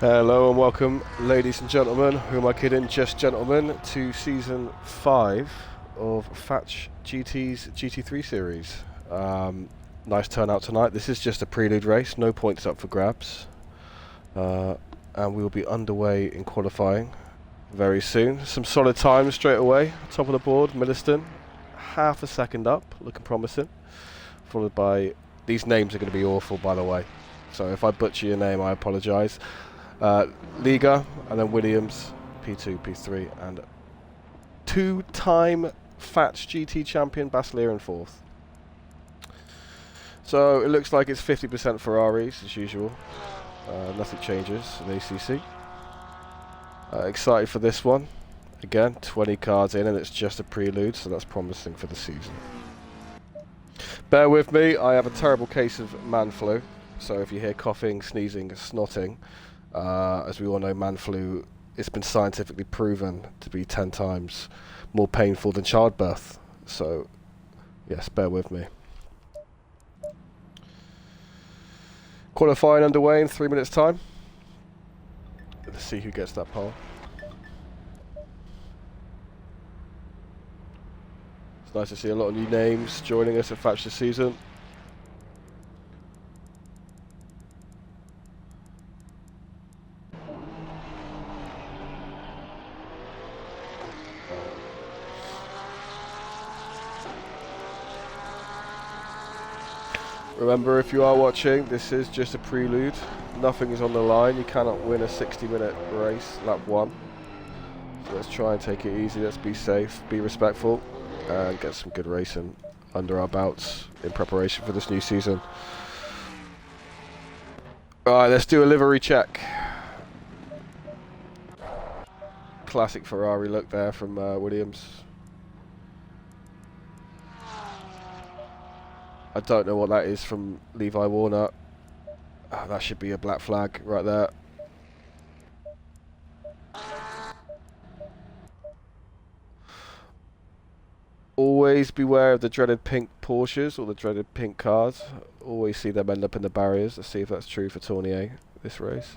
Hello and welcome, ladies and gentlemen, who am I kidding, just gentlemen, to Season 5 of Fatch GT's GT3 series. Nice turnout tonight. This is just a prelude race, no points up for grabs. And we will be underway in qualifying very soon. Some solid times straight away. Top of the board, Milliston, half a second up, looking promising. Followed by, these names are going to be awful by the way, so if I butcher your name I apologise. Liga, and then Williams, P2, P3, and two-time Fatch GT champion Basileir in fourth. So it looks like it's 50% Ferraris as usual. Nothing changes in ACC. Excited for this one. Again, 20 cars in and it's just a prelude, so that's promising for the season. Bear with me, I have a terrible case of man flu, so if you hear coughing, sneezing, snotting, as we all know, man flu, it's been scientifically proven to be 10 times more painful than childbirth. So, yes, bear with me. Qualifying underway in 3 minutes' time. Let's see who gets that pole. It's nice to see a lot of new names joining us at Fatch this season. Remember, if you are watching, this is just a prelude. Nothing is on the line. You cannot win a 60-minute race, lap 1. So let's try and take it easy. Let's be safe, be respectful, and get some good racing under our belts in preparation for this new season. Alright, let's do a livery check. Classic Ferrari look there from Williams. I don't know what that is from Levi Warner. Oh, that should be a black flag right there. Always beware of the dreaded pink Porsches or the dreaded pink cars. Always see them end up in the barriers. Let's see if that's true for Tournier this race.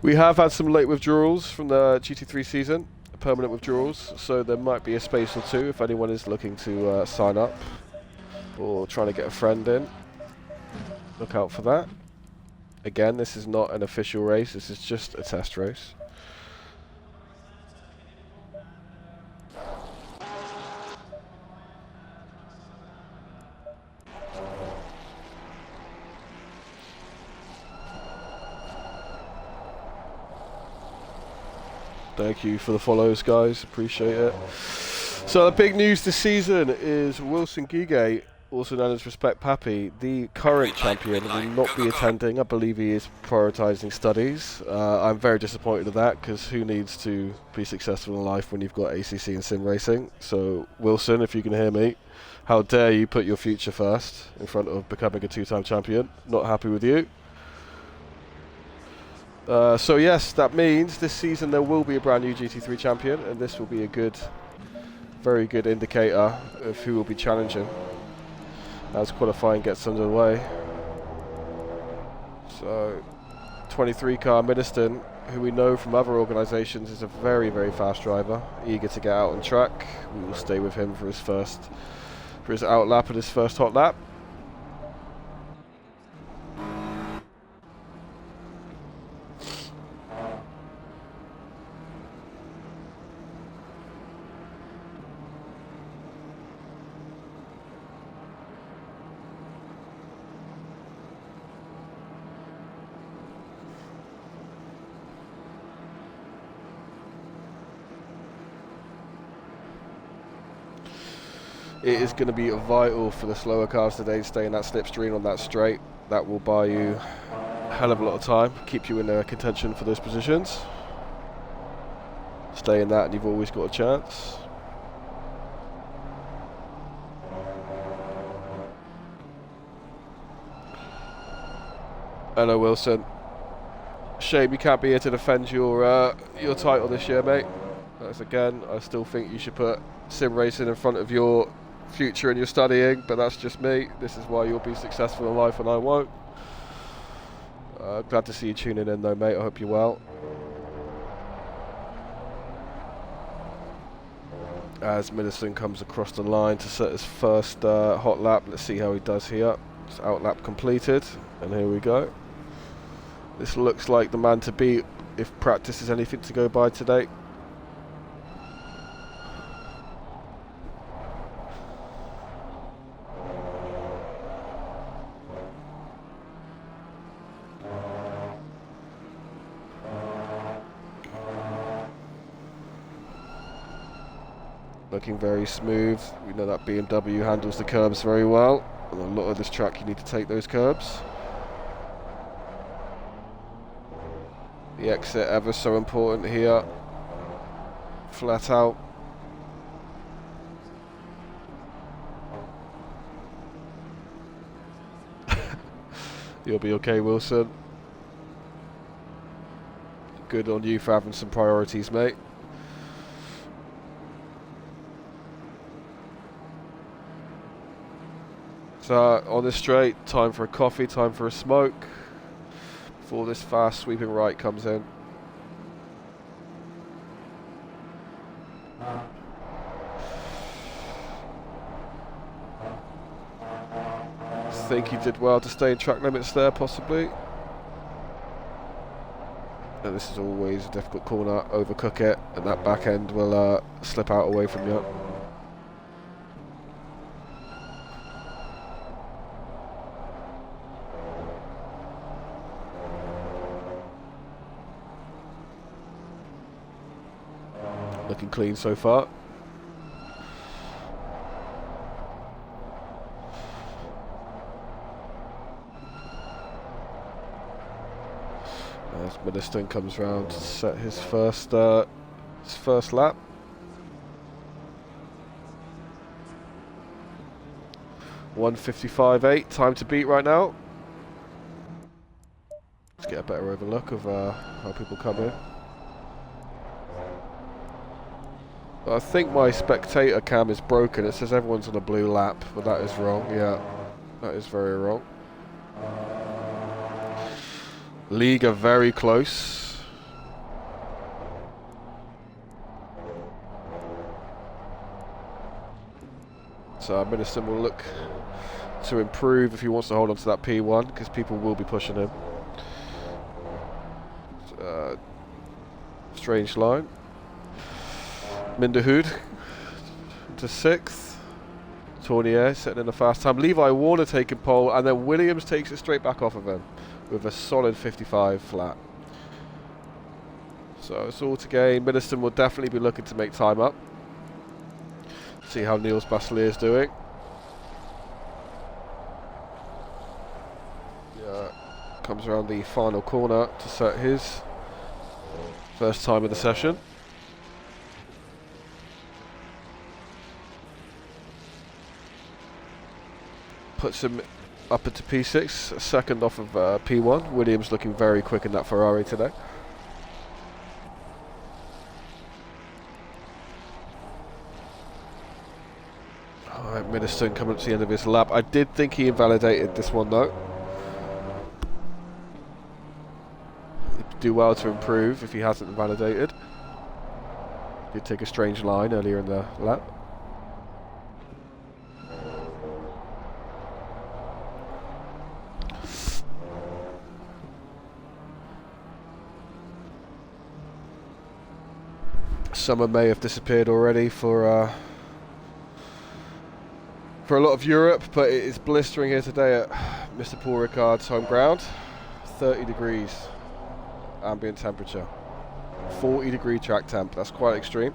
We have had some late withdrawals from the GT3 season, permanent withdrawals, so there might be a space or two if anyone is looking to sign up or trying to get a friend in. Look out for that. Again, this is not an official race, this is just a test race. Thank you for the follows, guys. Appreciate it. So the big news this season is Wilson Gige, also known as Respect Pappy, the current champion, will not be attending. I believe he is prioritising studies. I'm very disappointed with that because who needs to be successful in life when you've got ACC and sim racing? So Wilson, if you can hear me, how dare you put your future first in front of becoming a two-time champion? Not happy with you. So yes, that means this season there will be a brand new GT3 champion, and this will be a good, very good indicator of who will be challenging as qualifying gets underway. So 23 car Milliston, who we know from other organisations is a very, very fast driver, eager to get out on track. We will stay with him for his out lap and his first hot lap. It is going to be vital for the slower cars today to stay in that slipstream on that straight. That will buy you a hell of a lot of time, keep you in contention for those positions. Stay in that and you've always got a chance. Hello Wilson. Shame you can't be here to defend your title this year, mate. As again, I still think you should put sim racing in front of your future and your studying, but that's just me. This is why you'll be successful in life and I won't. Glad to see you tuning in though, mate. I hope you're well. As Middleton comes across the line to set his first hot lap. Let's see how he does here. It's out lap completed, and here we go. This looks like the man to beat if practice is anything to go by today. Looking very smooth. We know that BMW handles the curbs very well. On a lot of this track you need to take those curbs. The exit ever so important here. Flat out. You'll be okay, Wilson. Good on you for having some priorities, mate. So on this straight, time for a coffee, time for a smoke before this fast sweeping right comes in. I think he did well to stay in track limits there, possibly. And this is always a difficult corner, overcook it, and that back end will slip out away from you. Looking clean so far. As Middleton comes round to set his first lap. (1:55.8), time to beat right now. Let's get a better overlook of how people come in. I think my spectator cam is broken. It says everyone's on a blue lap, but that is wrong. Yeah, that is very wrong. League are very close. So Middleton will look to improve if he wants to hold on to that P1, because people will be pushing him. Strange line. Minderhood to 6th. Tournier setting in a fast time. Levi Warner taking pole, and then Williams takes it straight back off of him with a solid 55 flat. So it's all to gain. Middleton will definitely be looking to make time up. See how Niels Basselier is doing. Yeah, comes around the final corner to set his first time of the session. Puts him up into P6, a second off of P1. Williams looking very quick in that Ferrari today. Alright, Middleton coming to the end of his lap. I did think he invalidated this one though. He'd do well to improve if he hasn't invalidated. Did take a strange line earlier in the lap. Summer may have disappeared already for a lot of Europe, but it is blistering here today at Mr. Paul Ricard's home ground. 30 degrees ambient temperature, 40 degree track temp. That's quite extreme.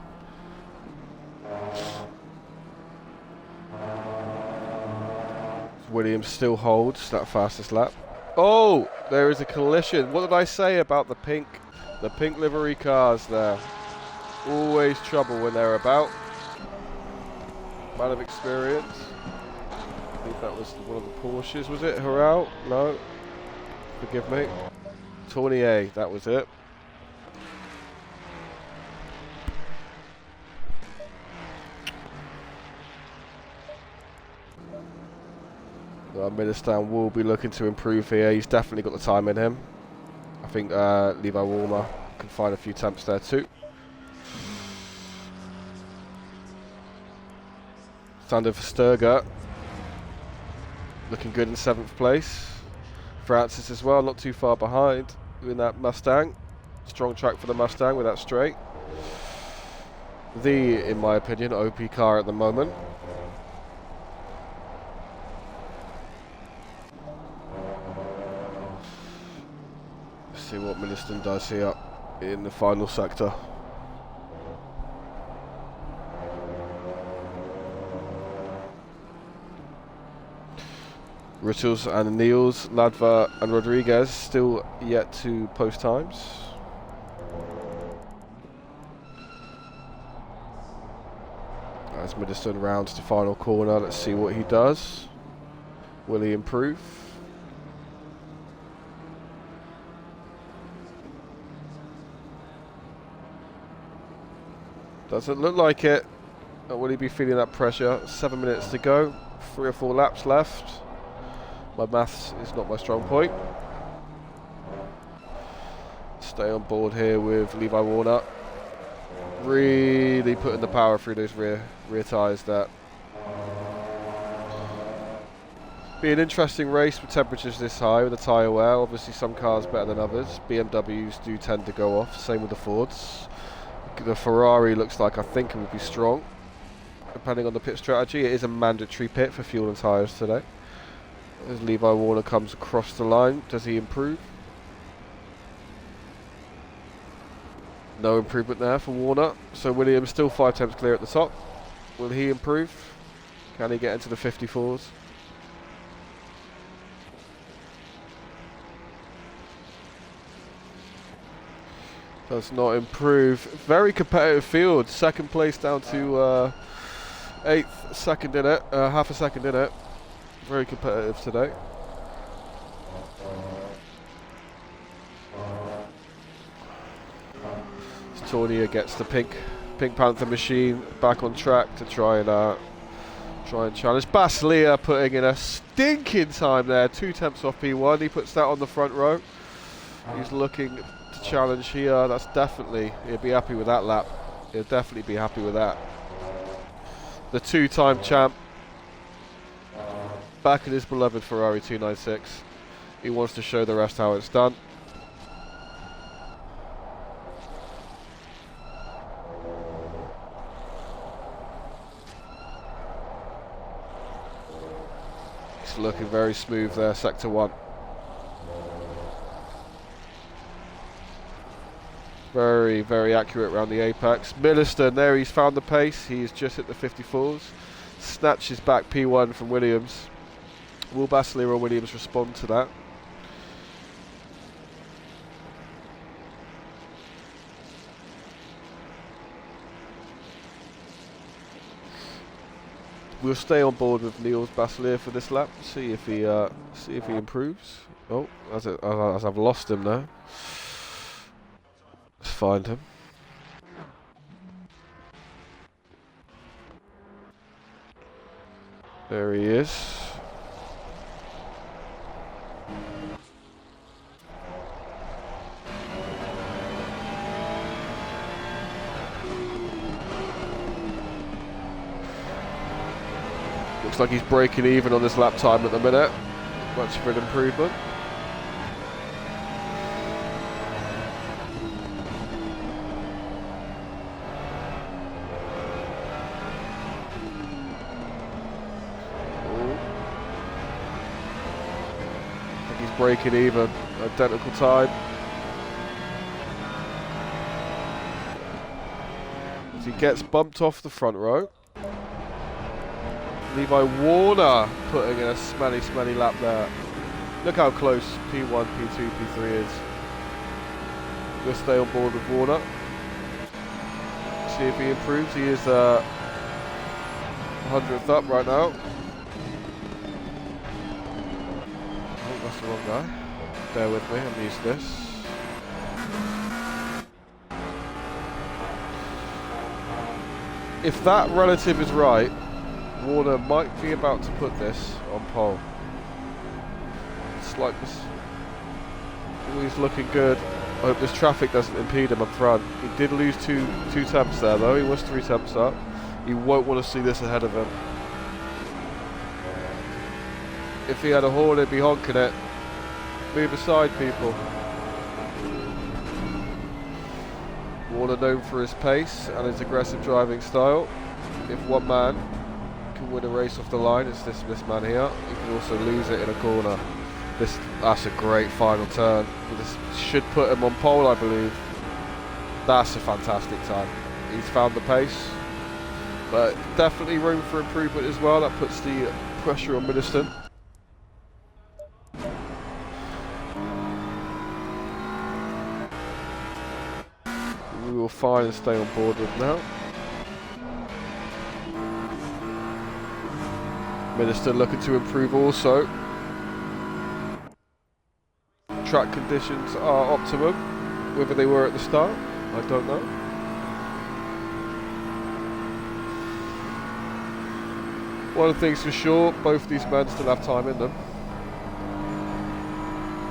Williams still holds that fastest lap. Oh, there is a collision. What did I say about the pink livery cars there? Always trouble when they're about. Man of experience. I think that was one of the Porsches, was it? Hurrah? No. Forgive me. Tournier, that was it. Millerstown will be looking to improve here. He's definitely got the time in him. I think Levi Warmer can find a few temps there too. Standard for Sturger. Looking good in 7th place. Francis as well, not too far behind in that Mustang. Strong track for the Mustang with that straight. In my opinion, OP car at the moment. Let's see what Millerstown does here in the final sector. Rittles and Niels, Ladva and Rodriguez still yet to post times. As Millerstown rounds the final corner, let's see what he does. Will he improve? Doesn't look like it. Will he be feeling that pressure? 7 minutes to go, 3 or 4 laps left. My maths is not my strong point. Stay on board here with Levi Warner. Really putting the power through those rear tyres there. Be an interesting race with temperatures this high with the tyre wear. Obviously some cars better than others. BMWs do tend to go off, same with the Fords. The Ferrari looks like I think it will be strong. Depending on the pit strategy, it is a mandatory pit for fuel and tyres today. As Levi Warner comes across the line, does he improve? No improvement there for Warner. So Williams still 5 temps clear at the top. Will he improve? Can he get into the 54s? Does not improve. Very competitive field. 2nd place down to 8th, second in it, half a second in it. Very competitive today. Tournier gets the Pink Panther machine back on track to try and challenge. Baslia putting in a stinking time there. 2 temps off P1. He puts that on the front row. He's looking to challenge here. That's definitely, he'll be happy with that lap. He'll definitely be happy with that. The 2-time champ back in his beloved Ferrari 296. He wants to show the rest how it's done. It's looking very smooth there, sector 1. Very, very accurate around the apex. Millerstown, there he's found the pace. He's just hit the 54s. Snatches back P1 from Williams. Will Baslia or Williams respond to that? We'll stay on board with Niels Baslia for this lap. See if he improves. Oh, as I've lost him now. Let's find him. There he is. Looks like he's breaking even on this lap time at the minute. Much of an improvement. Breaking even, identical time. As he gets bumped off the front row. Levi Warner putting in a smelly lap there. Look how close P1, P2, P3 is. We'll stay on board with Warner. See if he improves. He is 100th up right now. The wrong guy. Bear with me, I'm used to this. If that relative is right, Warner might be about to put this on pole. like this. He's looking good. I hope this traffic doesn't impede him up front. He did lose two tenths there though. He was 3 tenths up. He won't want to see this ahead of him. If he had a horn, he'd be honking it. Move aside, people. Warner known for his pace and his aggressive driving style. If one man can win a race off the line, it's this man here. He can also lose it in a corner. That's a great final turn. This should put him on pole, I believe. That's a fantastic time. He's found the pace, but definitely room for improvement as well. That puts the pressure on Middleton. We will find and stay on board with now. Middleton looking to improve also. Track conditions are optimum. Whether they were at the start, I don't know. One thing's for sure, both these men still have time in them.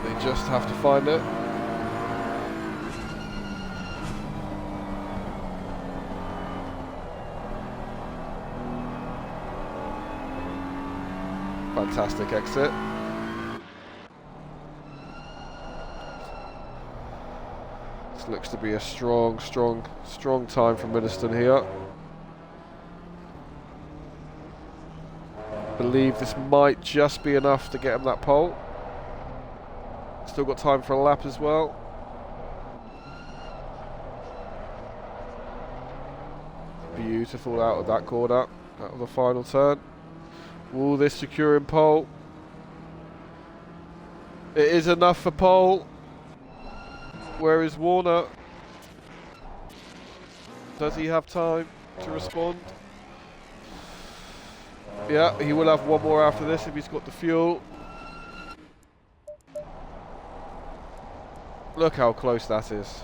They just have to find it. Fantastic exit. This looks to be a strong time from Middleton here. Believe this might just be enough to get him that pole. Still got time for a lap as well. Beautiful out of that corner, out of the final turn. Will this secure him pole? It is enough for pole. Where is Warner? Does he have time to respond? Yeah, he will have one more after this if he's got the fuel. Look how close that is.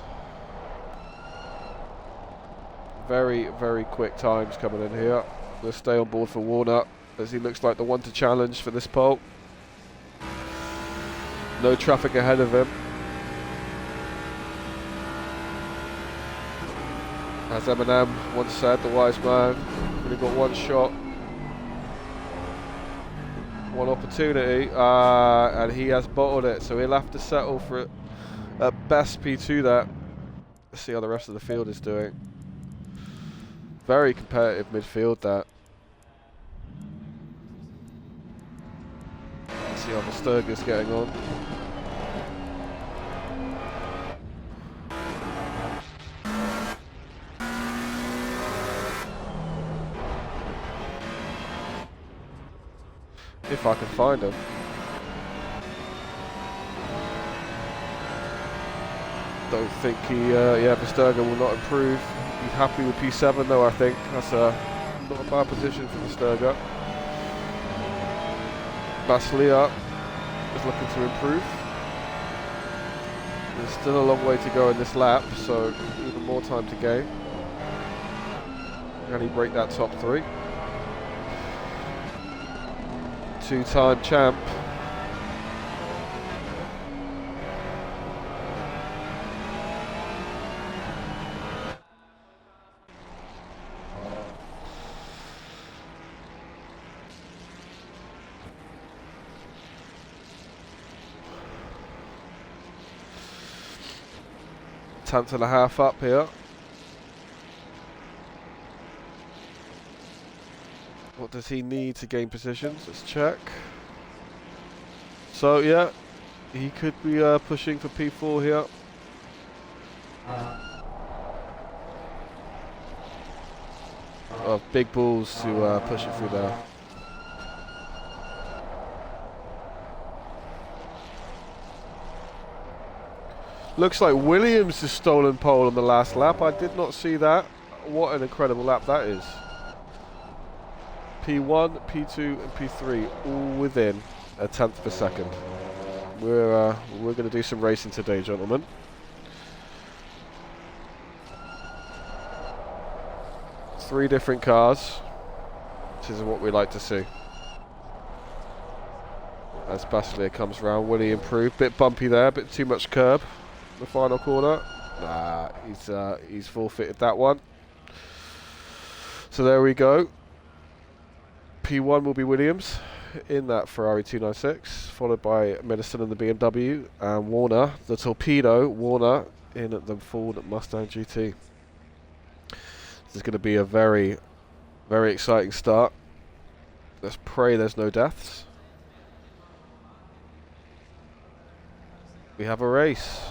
Very quick times coming in here. We'll stay on board for Warner, as he looks like the one to challenge for this pole. No traffic ahead of him. As Eminem once said, the wise man, only got one shot, one opportunity, and he has bottled it, so he'll have to settle for it at best P2 there. Let's see how the rest of the field is doing. Very competitive midfield there. Let's see how the Sturger's getting on. If I can find him. Don't think he, yeah, Verstappen will not improve. He's happy with P7 though, I think. That's not a bad position for Verstappen. Baslia is looking to improve. There's still a long way to go in this lap, so even more time to gain. Can he break that top 3? Two-time champ. Tenth and a half up here. What does he need to gain positions? Let's check. So yeah, he could be pushing for P4 here. Oh, big balls to push it through there. Looks like Williams has stolen pole on the last lap. I did not see that. What an incredible lap that is. P1, P2 and P3 all within a tenth of a second. We're going to do some racing today, gentlemen. Three different cars. This is what we like to see. as Bastier comes round. Will he improve? Bit bumpy there, bit too much curb. The final corner. Nah, he's forfeited that one. So there we go. P1 will be Williams in that Ferrari 296, followed by Medicine in the BMW, and Warner, the torpedo, Warner in the Ford Mustang GT. This is going to be a very, very exciting start. Let's pray there's no deaths. We have a race.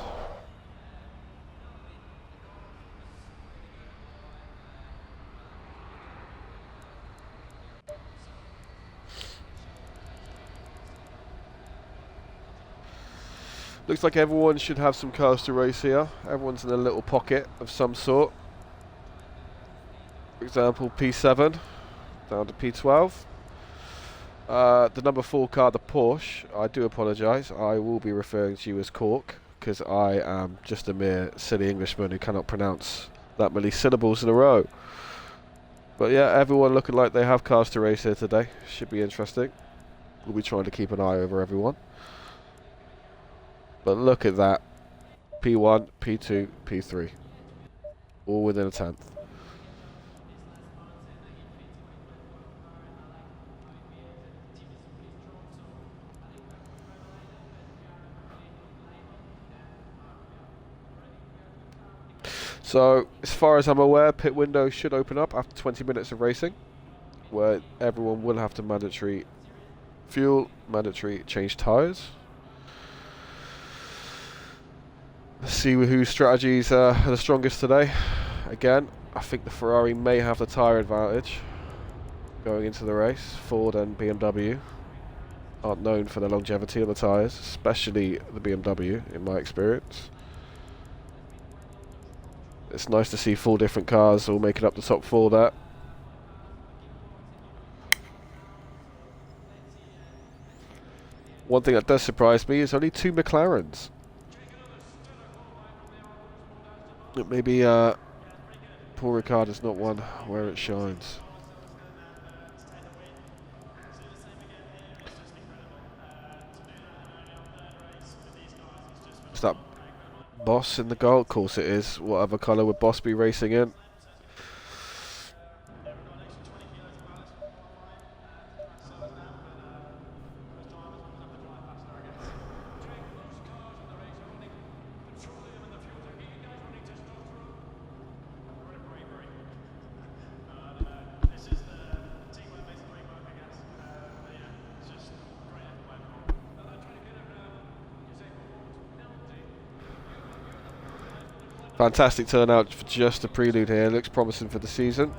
Looks like everyone should have some cars to race here. Everyone's in a little pocket of some sort. For example, P7 down to P12. The number 4 car, the Porsche, I do apologise. I will be referring to you as Cork, because I am just a mere silly Englishman who cannot pronounce that many syllables in a row. But yeah, everyone looking like they have cars to race here today. Should be interesting. We'll be trying to keep an eye over everyone. But look at that. P1, P2, P3. All within a tenth. So, as far as I'm aware, pit window should open up after 20 minutes of racing, where everyone will have to mandatory fuel, mandatory change tyres. Let's see whose strategies are the strongest today. Again, I think the Ferrari may have the tyre advantage going into the race. Ford and BMW aren't known for their longevity of the tyres, especially the BMW in my experience. It's nice to see 4 different cars all making up the top 4 there. One thing that does surprise me is only 2 McLarens. Maybe Paul Ricard is not one where it shines. Is that Boss in the goal? Of course it is. What other colour would Boss be racing in? Fantastic turnout for just a Prelude here. Looks promising for the season.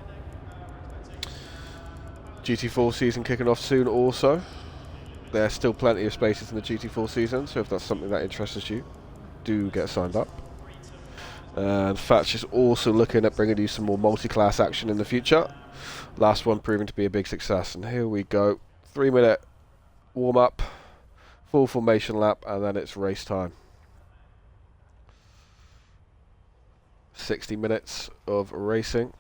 GT4 season kicking off soon also. There's still plenty of spaces in the GT4 season, so if that's something that interests you, do get signed up. And Fatch is also looking at bringing you some more multi-class action in the future. Last one proving to be a big success. And here we go. 3-minute warm-up, full formation lap, and then it's race time. 60 minutes of racing.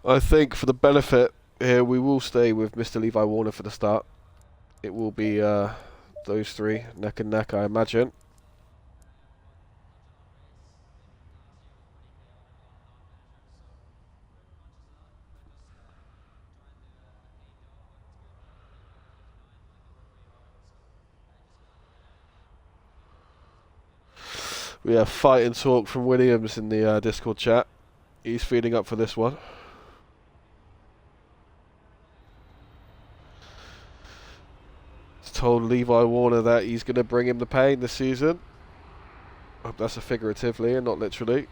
I think for the benefit here, we will stay with Mr. Levi Warner for the start. It will be those 3 neck and neck, I imagine. We have fight and talk from Williams in the Discord chat. He's feeding up for this one. He's told Levi Warner that he's going to bring him the pain this season. I hope that's a figuratively and not literally.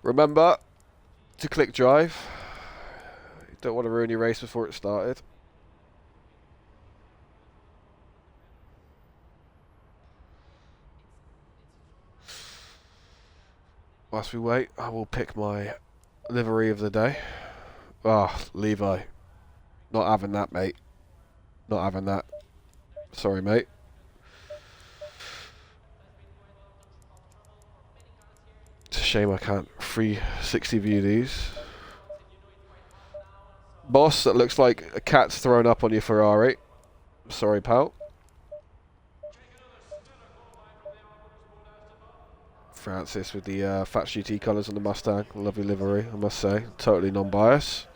Remember to click drive. Don't want to ruin your race before it started. Whilst we wait, I will pick my livery of the day. Ah, Levi. Not having that, mate. Not having that. Sorry, mate. It's a shame I can't 360 view these. Boss, that looks like a cat's thrown up on your Ferrari. Sorry, pal. Francis with the Fatch GT colours on the Mustang. Lovely livery, I must say. Totally non-bias.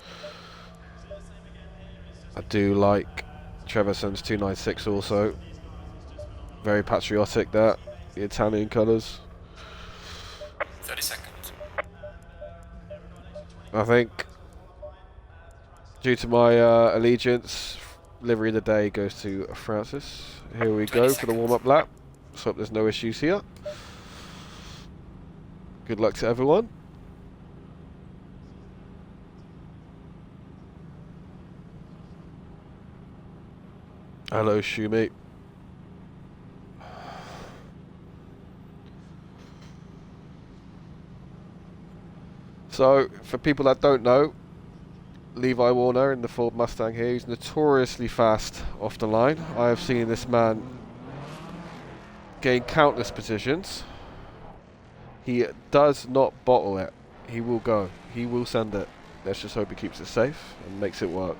I do like Trevison's 296 also. Very patriotic, that. The Italian colours. 30 seconds. I think, due to my allegiance, livery of the day goes to Francis. Here we go for the warm-up lap. So hope there's no issues here. Good luck to everyone. Hello, Shumi. So, for people that don't know, Levi Warner in the Ford Mustang here, he's notoriously fast off the line. I have seen this man gain countless positions. He does not bottle it. He will go. He will send it. Let's just hope he keeps it safe and makes it work.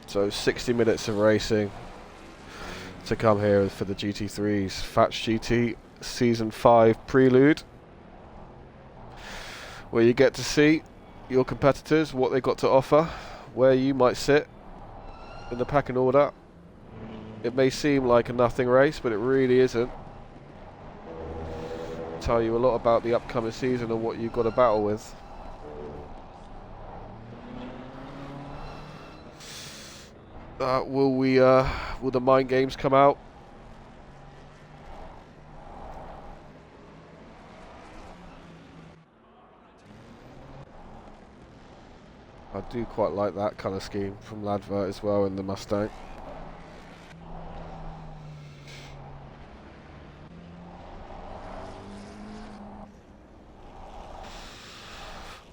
So 60 minutes of racing to come here for the GT3s. Fatch GT Season 5 Prelude, where you get to see your competitors, what they got to offer, where you might sit in the packing order. It may seem like a nothing race, but it really isn't. Tell you a lot about the upcoming season and what you've got to battle with. Will the mind games come out? I do quite like that colour scheme from Ladvert as well in the Mustang.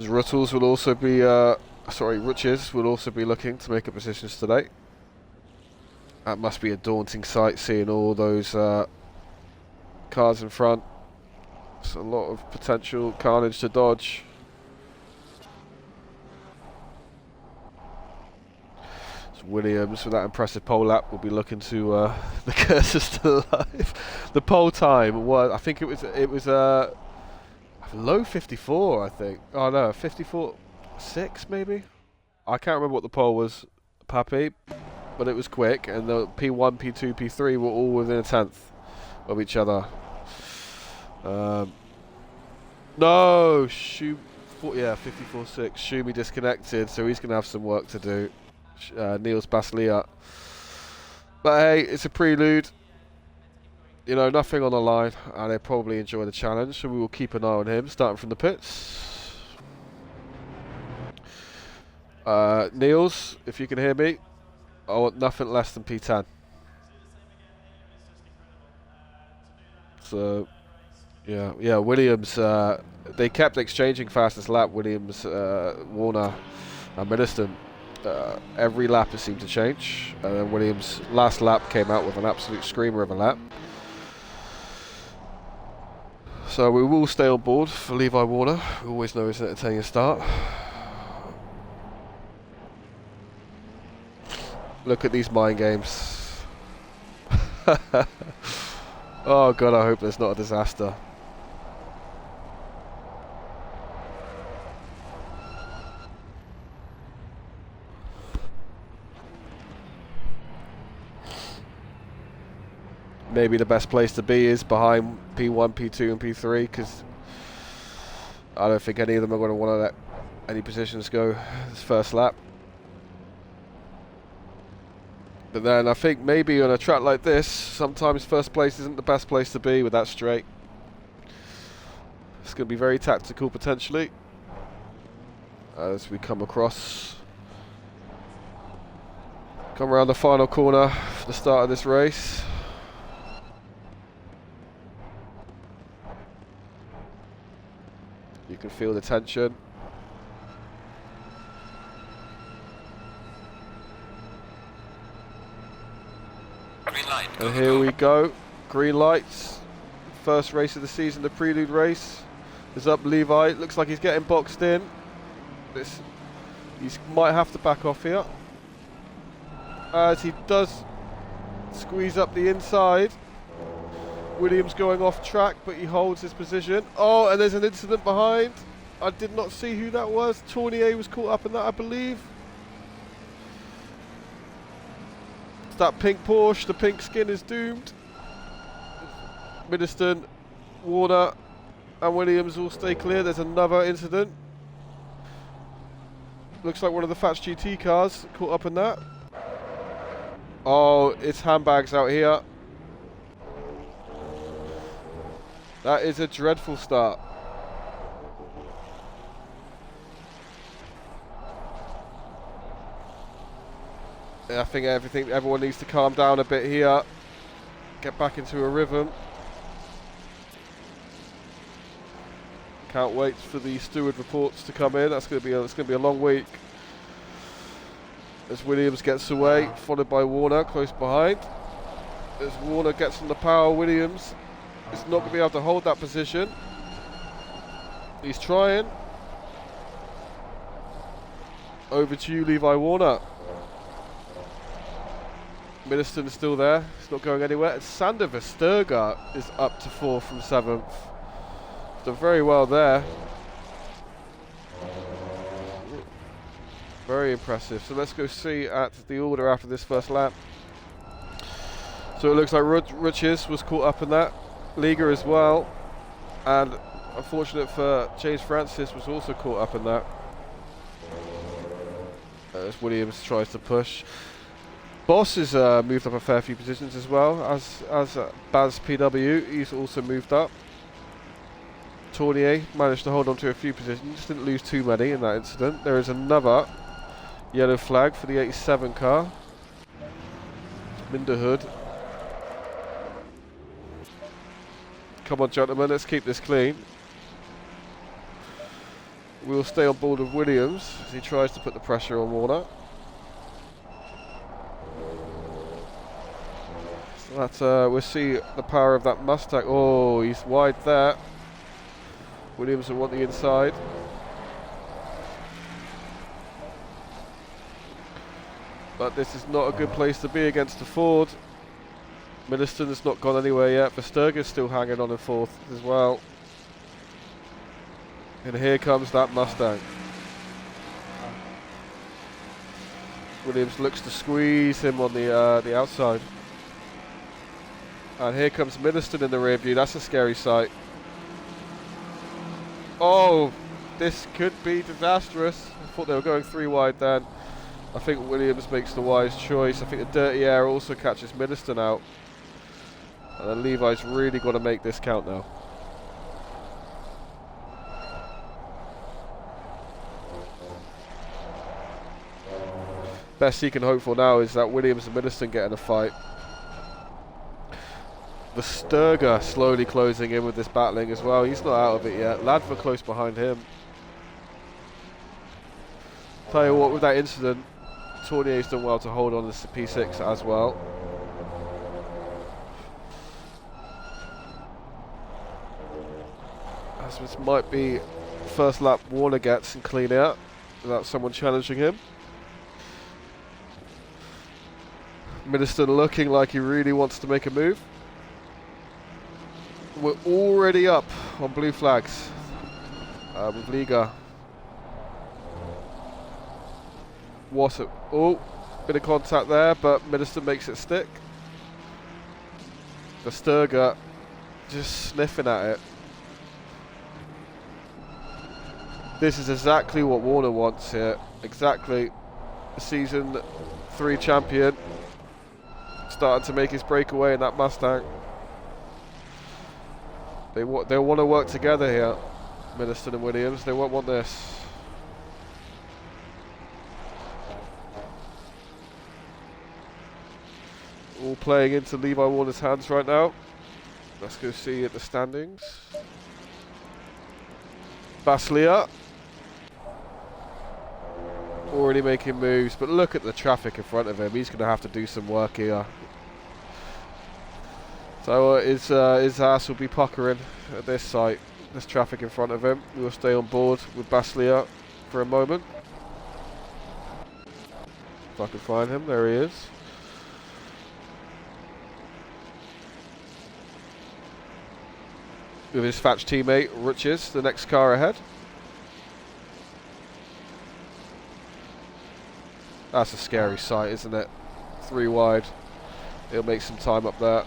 Ruttles will also be, Rutches will also be looking to make up positions today. That must be a daunting sight, seeing all those cars in front. It's a lot of potential carnage to dodge. Williams with that impressive pole lap will be looking to the cursors to life. The pole time was, I think it was low 54, I think. Oh no, 54.6 maybe. I can't remember what the pole was, Pappy, but it was quick, and the P1, P2, P3 were all within a tenth of each other. No, yeah, 54.6. Shumi disconnected, so he's gonna have some work to do. Niels Baslia. But hey, it's a prelude. You know, nothing on the line, and they probably enjoy the challenge, so we will keep an eye on him, starting from the pits. Niels, if you can hear me, I want nothing less than P10. So, yeah, Williams, they kept exchanging fastest lap, Williams, Warner, and Middleton. Every lap it seemed to change, and then Williams' last lap came out with an absolute screamer of a lap. So we will stay on board for Levi Warner. We always know it's an entertaining start. Look at these mind games. Oh god, I hope there's not a disaster. Maybe the best place to be is behind P1, P2 and P3, because I don't think any of them are going to want to let any positions go this first lap. But then I think maybe on a track like this, sometimes first place isn't the best place to be with that straight. It's going to be very tactical potentially as we come around the final corner for the start of this race. You can feel the tension. Green light. And here we go. Green lights. First race of the season, the Prelude race. Is up Levi. Looks like he's getting boxed in. He might have to back off here, as he does squeeze up the inside. Williams going off track, but he holds his position. Oh, and there's an incident behind. I did not see who that was. Tournier was caught up in that, I believe. It's that pink Porsche. The pink skin is doomed. Middleton, Warner, and Williams all stay clear. There's another incident. Looks like one of the Fatch GT cars caught up in that. Oh, it's handbags out here. That is a dreadful start. I think everyone needs to calm down a bit here. Get back into a rhythm. Can't wait for the steward reports to come in. It's going to be a long week. As Williams gets away, followed by Warner close behind. As Warner gets on the power, Williams is not going to be able to hold that position. He's trying. Over to you, Levi Warner. Middleton is still there. It's not going anywhere. And Sander Vestergaard is up to 4th from 7th. Done very well there. Very impressive. So let's go see at the order after this first lap. So it looks like Riches was caught up in that. Liga as well. And unfortunate for James Francis was also caught up in that. As Williams tries to push. Boss has moved up a fair few positions as well as Baz PW. He's also moved up. Tournier managed to hold on to a few positions, didn't lose too many in that incident. There is another yellow flag for the 87 car. Minderhood. Come on, gentlemen, let's keep this clean. We'll stay on board with Williams as he tries to put the pressure on Warner. So we'll see the power of that Mustang. Oh, he's wide there. Williams will want the inside. But this is not a good place to be against the Ford. Middleton has not gone anywhere yet. Versterga's still hanging on in 4th as well. And here comes that Mustang. Williams looks to squeeze him on the outside. And here comes Middleton in the rear view. That's a scary sight. Oh, this could be disastrous. I thought they were going 3 wide then. I think Williams makes the wise choice. I think the dirty air also catches Middleton out. And then Levi's really got to make this count now. Best he can hope for now is that Williams and Middleton get in a fight. Verstergaard slowly closing in with this battling as well. He's not out of it yet. Ladver close behind him. Tell you what, with that incident, Tournier's done well to hold on to P6 as well. As this might be first lap Warner gets and clean out without someone challenging him. Middleton looking like he really wants to make a move. We're already up on blue flags with Liga. Oh, bit of contact there, but Middleton makes it stick. Verstergaard just sniffing at it. This is exactly what Warner wants here. Exactly. Season 3 champion. starting to make his breakaway in that Mustang. They'll want to work together here, Middleton and Williams. They won't want this. All playing into Levi Warner's hands right now. Let's go see at the standings. Baslia already making moves, but look at the traffic in front of him. He's going to have to do some work here. So his ass will be puckering at this site. There's traffic in front of him. We will stay on board with Baslia for a moment. If I can find him, there he is. With his Fatch teammate, Riches, the next car ahead. That's a scary sight, isn't it? 3 wide. He'll make some time up there.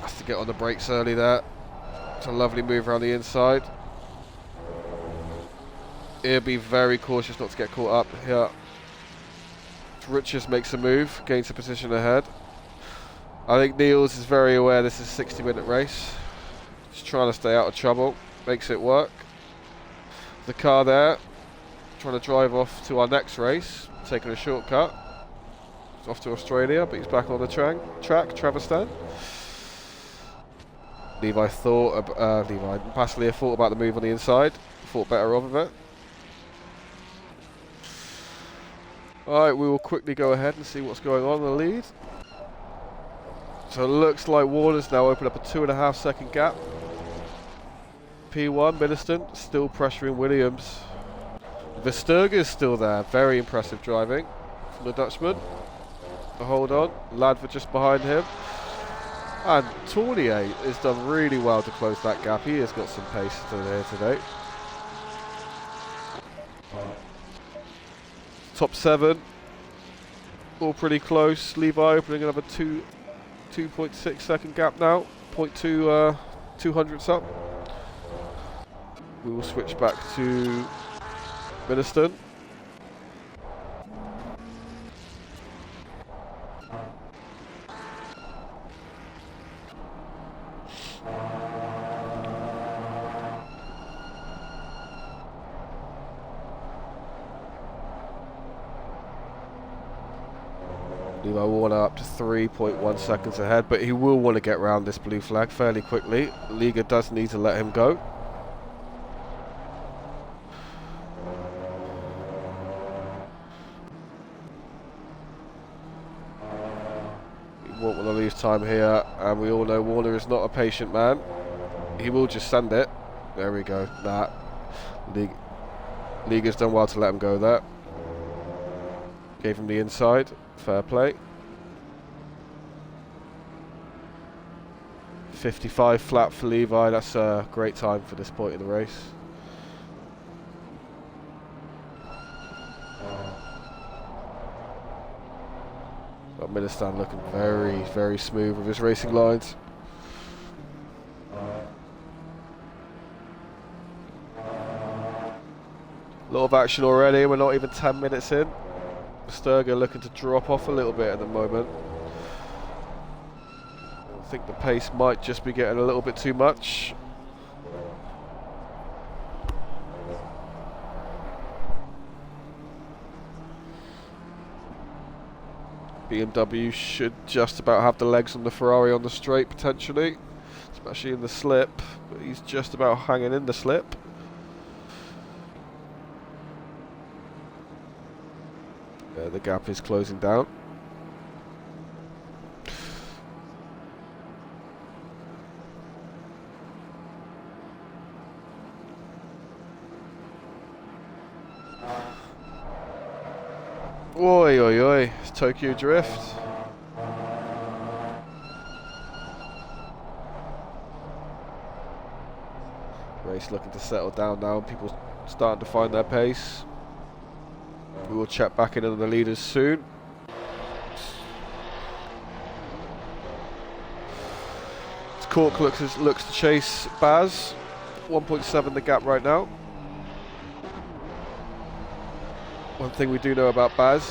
Has to get on the brakes early there. It's a lovely move around the inside. He'll be very cautious not to get caught up here. Riches makes a move, gains a position ahead. I think Niels is very aware this is a 60-minute race. Just trying to stay out of trouble. Makes it work. The car there, trying to drive off to our next race, taking a shortcut. He's off to Australia, but he's back on the track, Travistan. Baslia thought about the move on the inside, thought better of it. Alright, we will quickly go ahead and see what's going on in the lead. So it looks like Warner's now opened up a 2.5 second gap. P1, Middleton, still pressuring Williams. Versterger is still there, very impressive driving from the Dutchman. Hold on, Ladver just behind him. And Tournier has done really well to close that gap. He has got some pace today. Top 7, all pretty close. Levi opening another 2.6 second gap now. 0.2 200ths up. We will switch back to Middleton. Levi Warner up to 3.1 seconds ahead, but he will want to get round this blue flag fairly quickly. Liga does need to let him go. He won't want to lose time here, and we all know Warner is not a patient man. He will just send it. There we go. Nah. Liga's done well to let him go there. Gave him the inside. Fair play. 55 flat for Levi. That's a great time for this point in the race. Got Middleton looking very, very smooth with his racing lines. A lot of action already. We're not even 10 minutes in. Sturger looking to drop off a little bit at the moment. I think the pace might just be getting a little bit too much. BMW should just about have the legs on the Ferrari on the straight potentially, especially in the slip, but he's just about hanging in the slip. The gap is closing down. Oi, oi, oi. It's Tokyo Drift. Race looking to settle down now. People starting to find their pace. We will check back in on the leaders soon. Cork looks to chase Baz. 1.7 the gap right now. One thing we do know about Baz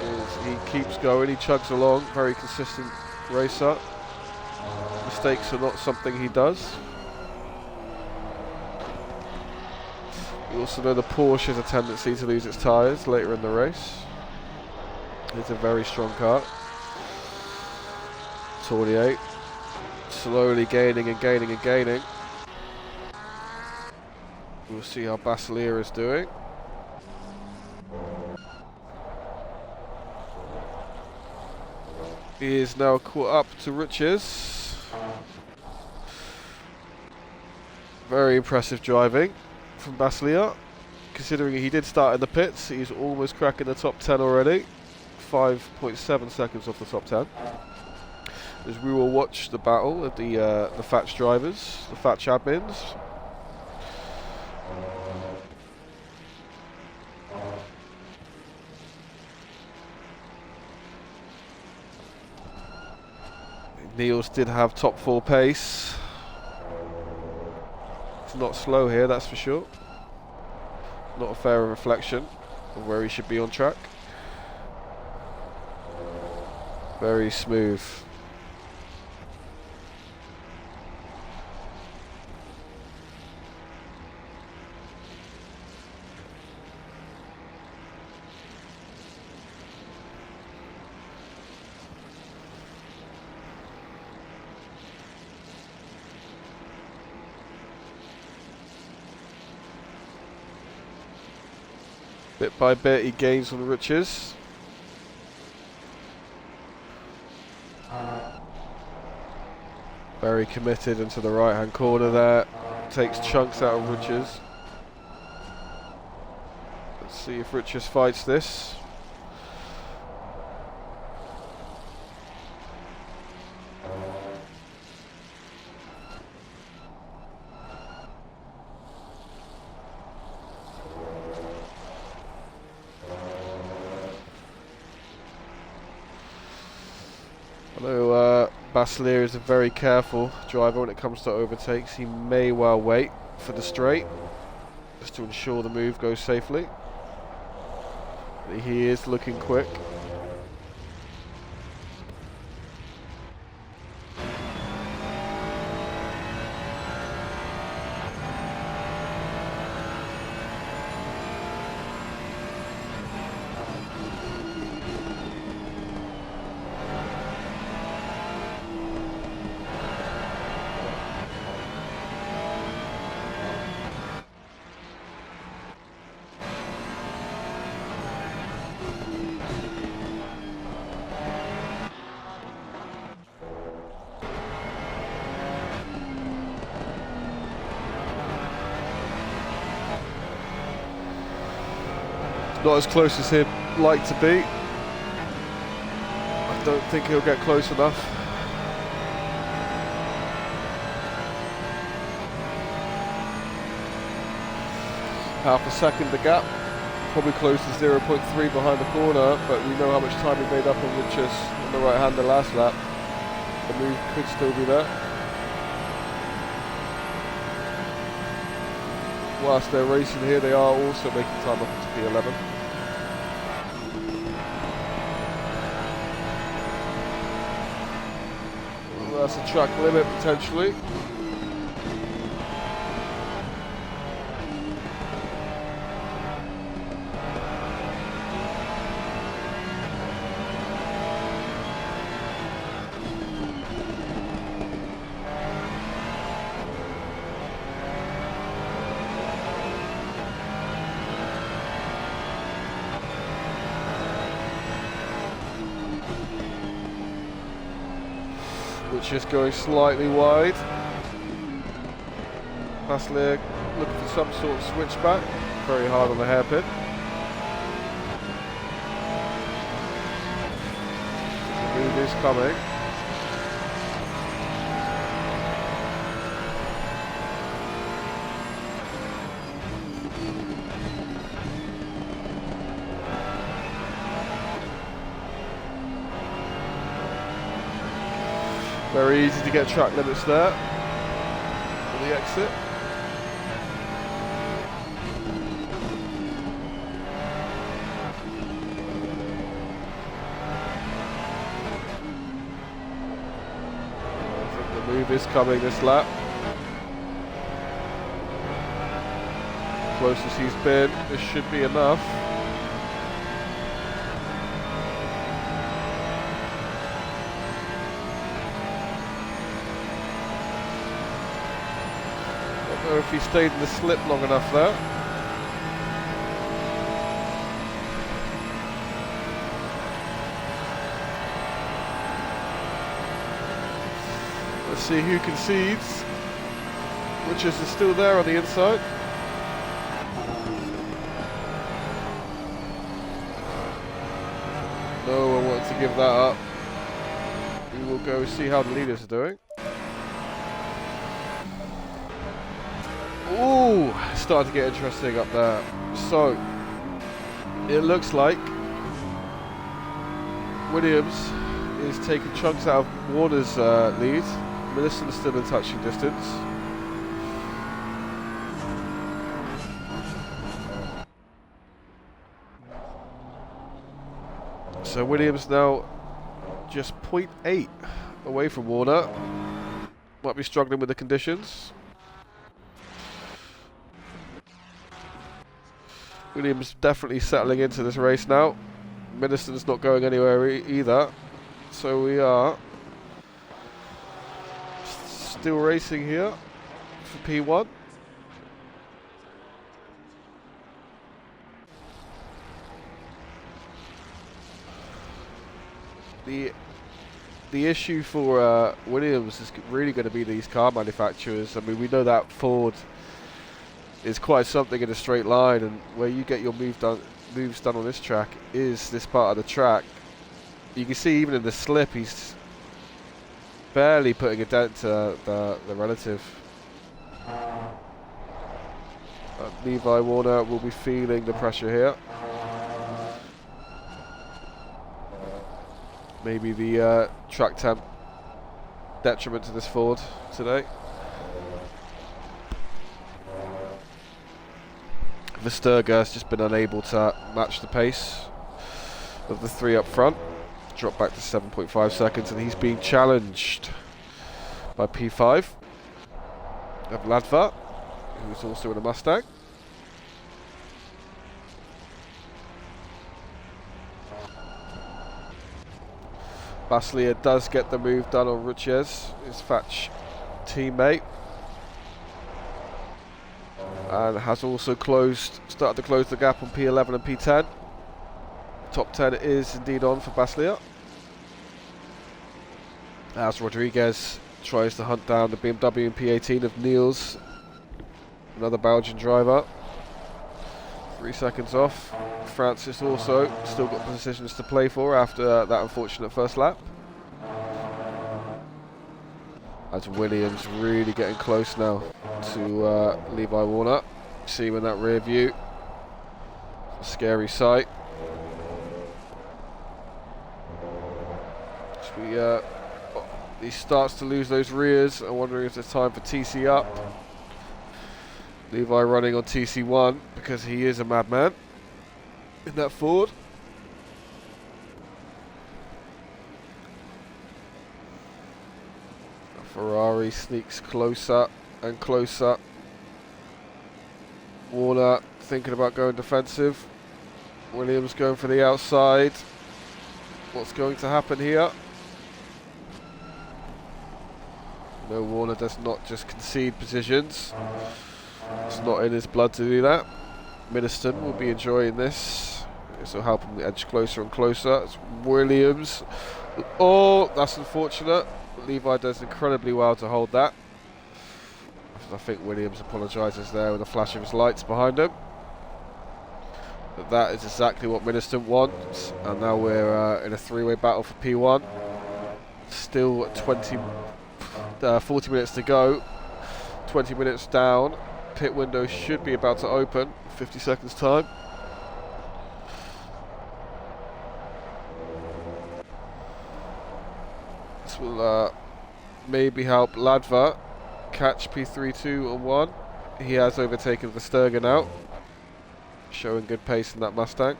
is he keeps going, he chugs along, very consistent racer. Mistakes are not something he does. We also know the Porsche has a tendency to lose its tyres later in the race. It's a very strong car. 28, slowly gaining and gaining and gaining. We'll see how Basilea is doing. He is now caught up to Riches. Very impressive driving from Basilea. Considering he did start in the pits, he's almost cracking the top 10 already. 5.7 seconds off the top 10. As we will watch the battle of the Fatch drivers, the Fatch admins. Niels did have top 4 pace. It's not slow here, that's for sure. Not a fair reflection of where he should be on track. Very smooth. Bit by bit he gains on the Riches. Very committed into the right hand corner there. Takes chunks out of Riches. Let's see if Riches fights this. I know Basilea is a very careful driver when it comes to overtakes. He may well wait for the straight just to ensure the move goes safely. But he is looking quick. Not as close as he'd like to be. I don't think he'll get close enough. Half a second the gap. Probably close to 0.3 behind the corner, but we know how much time he made up on Riches on the right hand the last lap. The move could still be there. Whilst they're racing here, they are also making time up into P11. Well, that's a track limit potentially. Which is going slightly wide. Basilea looking for some sort of switchback. Very hard on the hairpin. The move is coming. Very easy to get track limits there for the exit. move is coming this lap. Close as he's been, this should be enough. Don't know if he stayed in the slip long enough there. Let's see who concedes. Richards is still there on the inside. No one wants to give that up. We will go see how the leaders are doing. Ooh, it's starting to get interesting up there. So, it looks like Williams is taking chunks out of Warner's lead. Millicent's still in touching distance. So Williams now just 0.8 away from Warner. Might be struggling with the conditions. Williams definitely settling into this race now. Millicent's not going anywhere either. So we are still racing here for P1. The issue for Williams is really going to be these car manufacturers. I mean, we know that Ford is quite something in a straight line, and where you get your moves done on this track is this part of the track. You can see even in the slip, he's barely putting a dent to the relative. Levi Warner will be feeling the pressure here. Maybe the track temp detriment to this Ford today. Versterger has just been unable to match the pace of the three up front. Dropped back to 7.5 seconds, and he's being challenged by P5 of Ladva, who's also in a Mustang. Baslia does get the move done on Ruchez, his Fatch teammate, and has also started to close the gap on P11 and P10. Top 10 is indeed on for Baslia, as Rodriguez tries to hunt down the BMW in P18 of Niels, another Belgian driver. 3 seconds off. Francis also still got positions to play for after that unfortunate first lap. As Williams really getting close now to Levi Warner. See him in that rear view. Scary sight. So he starts to lose those rears. I'm wondering if it's time for TC up. Levi running on TC1 because he is a madman in that Ford. Ferrari sneaks closer and closer. Warner thinking about going defensive. Williams going for the outside. What's going to happen here? No, Warner does not just concede positions. It's not in his blood to do that. Ministon will be enjoying this. This will help him edge closer and closer. It's Williams. Oh, that's unfortunate. Levi does incredibly well to hold that. I think Williams apologises there with a flash of his lights behind him. But that is exactly what Ministon wants. And now we're in a three-way battle for P1. Still 40 minutes to go. 20 minutes down. Pit window should be about to open. 50 seconds time. This will maybe help Ladva catch P3 2 on 1. He has overtaken Versterger now, showing good pace in that Mustang.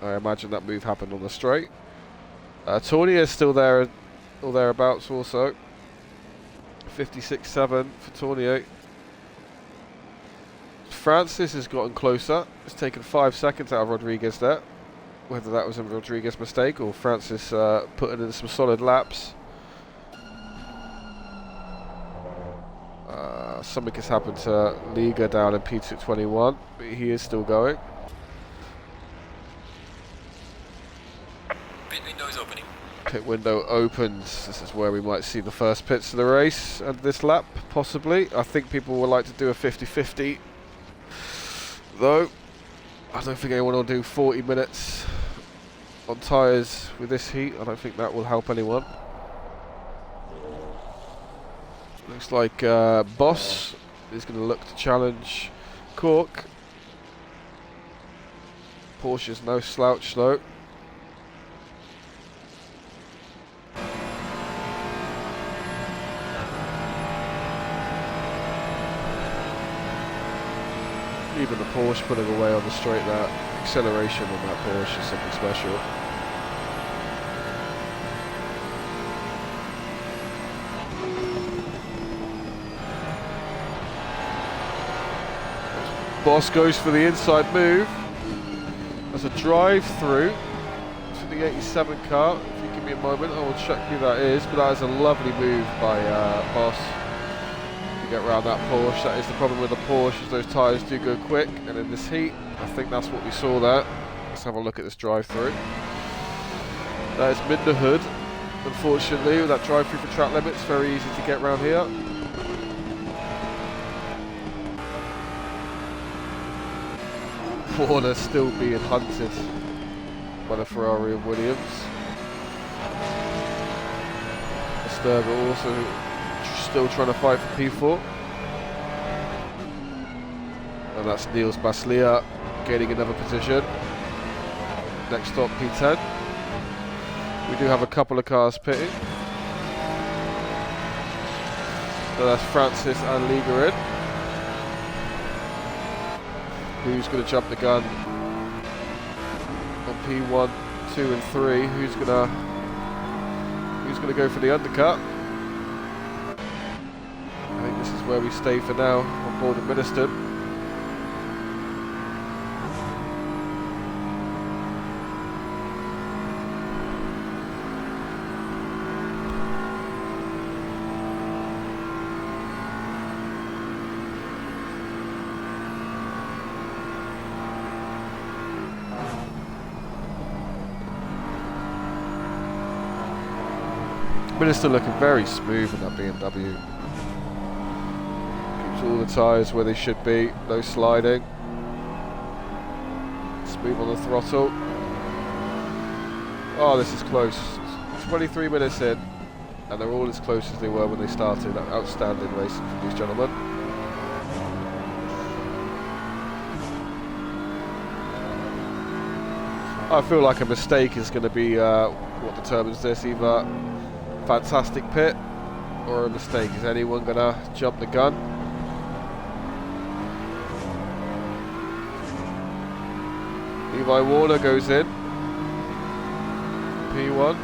I imagine that move happened on the straight. Tournier is still there or thereabouts also. 56.7 for Tournier. Francis has gotten closer. It's taken 5 seconds out of Rodriguez there. Whether that was a Rodriguez mistake or Francis putting in some solid laps. Something has happened to Liga down in P21, but he is still going. Pit window is opening. Pit window opens. This is where we might see the first pits of the race and this lap, possibly. I think people would like to do a 50-50, though. I don't think anyone will do 40 minutes on tyres with this heat. I don't think that will help anyone. Looks like Boss is going to look to challenge Cork. Porsche's no slouch though. Even the Porsche pulling away on the straight, that acceleration on that Porsche is something special. Boss goes for the inside move. There's a drive-through to the 87 car. If you give me a moment, I will check who that is. But that is a lovely move by Boss to get around that Porsche. That is the problem with the Porsche, is those tyres do go quick. And in this heat, I think that's what we saw there. Let's have a look at this drive-through. That is Minderhood. Unfortunately, with that drive-through for track limits, very easy to get around here. Warner still being hunted by the Ferrari of Williams. Esterba also still trying to fight for P4. And that's Niels Baslia gaining another position. Next stop P10. We do have a couple of cars pitting. So that's Francis and Liga in. Who's going to jump the gun on P1, 2 and 3? Who's going to go for the undercut? I think this is where we stay for now on board at Ministon. But it's still looking very smooth in that BMW. Keeps all the tyres where they should be, no sliding. Smooth on the throttle. Oh, this is close. 23 minutes in, and they're all as close as they were when they started. Outstanding racing from these gentlemen. I feel like a mistake is going to be what determines this, either fantastic pit or a mistake. Is anyone gonna jump the gun? Levi Warner goes in P1.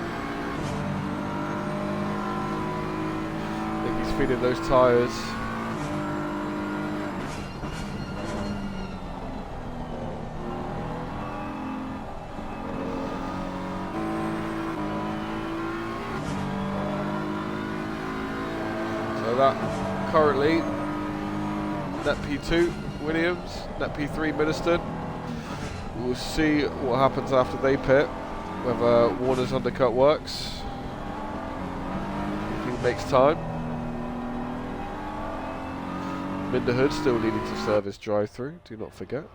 I think he's feeding those tyres. That currently net P2 Williams, net P3 Ministon. We'll see what happens after they pit, whether Warner's undercut works, if he makes time. Minderhood still needing to serve his drive-through, do not forget.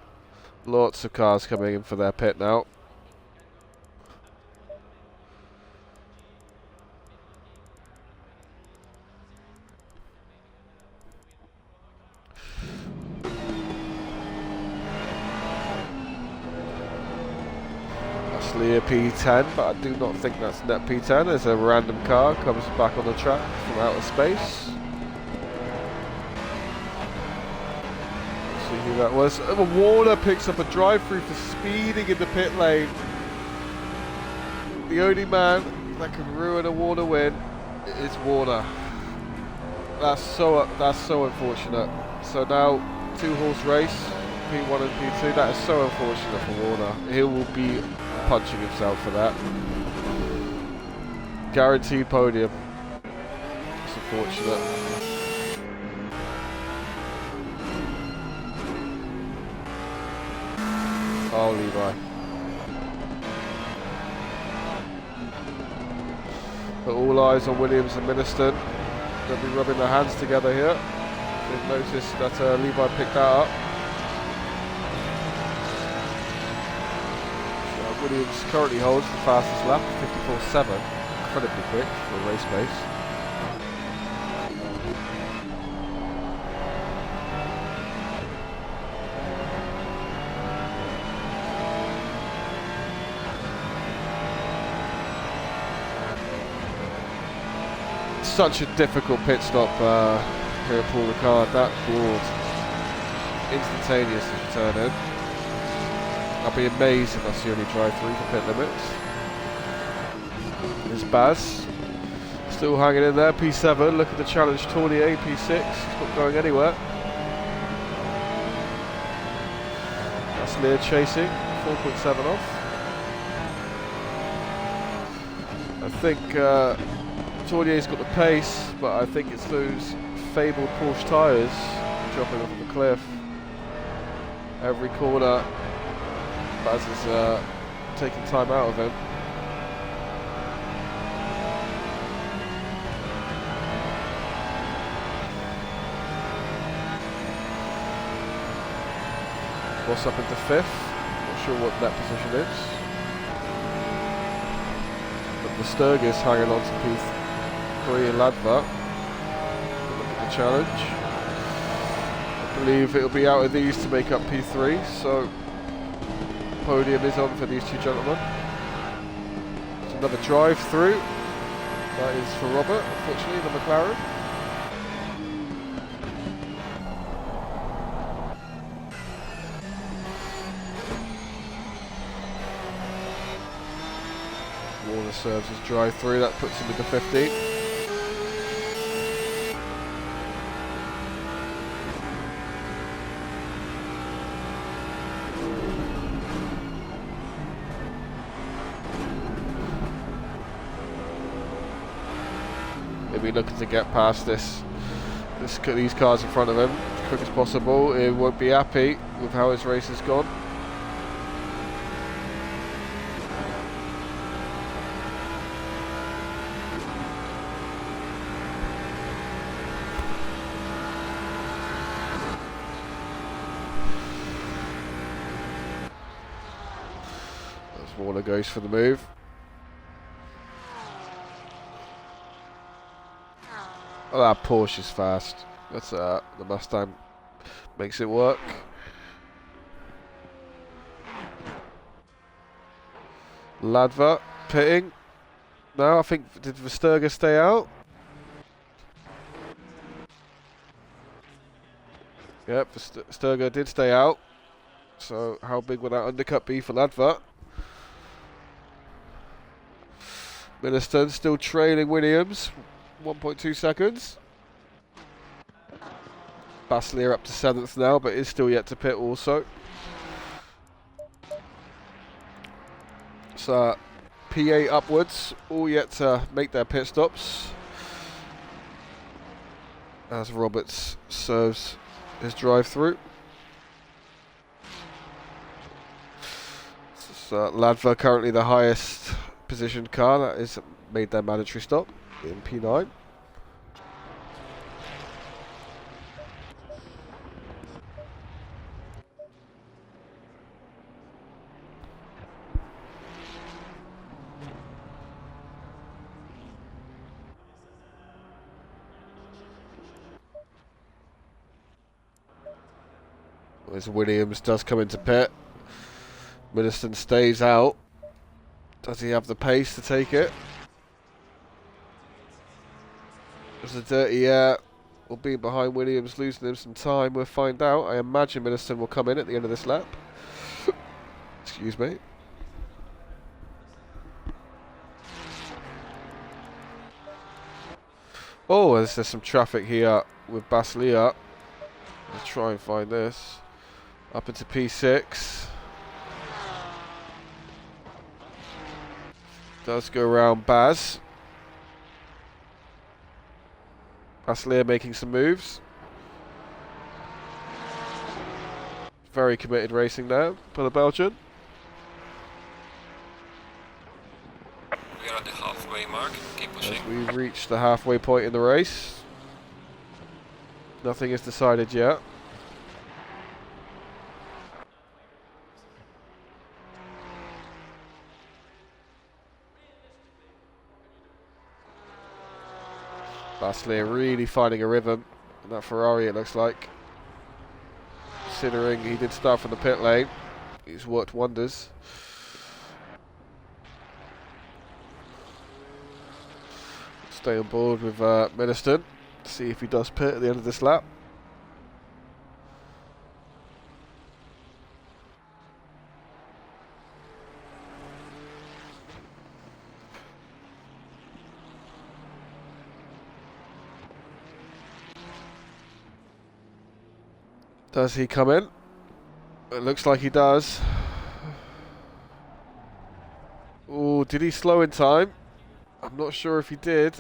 Lots of cars coming in for their pit now. Leah P10, but I do not think that's net P10 as a random car comes back on the track from outer space. Let's see who that was. Warner picks up a drive-through for speeding in the pit lane. The only man that can ruin a Warner win is Warner. That's so unfortunate. So now 2-horse race, P1 and P2. That is so unfortunate for Warner. He will be punching himself for that. Guaranteed podium. It's unfortunate. Oh, Levi. But all eyes on Williams and Ministon. They'll be rubbing their hands together here. They've noticed that Levi picked that up. So Williams currently holds the fastest lap, 54.7. Incredibly quick for a race pace. Such a difficult pit stop here at Paul Ricard. That board instantaneous as you turn in. I'll be amazed if that's the only drive-through for pit limits. There's Baz still hanging in there. P7. Look at the challenge. Tournier P6. He's not going anywhere. That's Lear chasing. 4.7 off. I think. Tournier's got the pace, but I think it's those fabled Porsche tyres dropping off the cliff. Every corner, Baz is taking time out of him. Boss up into 5th, not sure what that position is. But the Sturgis hanging on to P3 and Ladva. Look at the challenge. I believe it'll be out of these to make up P3, so podium is on for these two gentlemen. It's another drive through. That is for Robert, unfortunately, the McLaren. Warner serves his drive through, that puts him into 15th. He'll be looking to get past these cars in front of him as quick as possible. He won't be happy with how his race has gone. As Warner goes for the move. Oh, that Porsche is fast. That's the Mustang makes it work. Ladva pitting. No, I think did Versterger stay out? Yep, Versterger did stay out. So how big would that undercut be for Ladva? Ministon still trailing Williams. 1.2 seconds. Baslier up to 7th now, but is still yet to pit also. So P8 upwards, all yet to make their pit stops. As Roberts serves his drive through. So Ladva currently the highest positioned car that is made their mandatory stop in P9. As Williams does come into pit, Ministon stays out. Does he have the pace to take it? There's a dirty air. Will be behind Williams, losing him some time. We'll find out. I imagine Ministon will come in at the end of this lap. Excuse me. Oh, there's some traffic here with Baslia. Let's try and find this. Up into P6. Does go around Baz. Baslia making some moves. Very committed racing there for the Belgian. We are at the halfway mark. Keep pushing. As we reach the halfway point in the race. Nothing is decided yet. Baslia really finding a rhythm in that Ferrari, it looks like. Considering he did start from the pit lane, he's worked wonders. Stay on board with Ministon, see if he does pit at the end of this lap. Does he come in? It looks like he does. Oh, did he slow in time? I'm not sure if he did.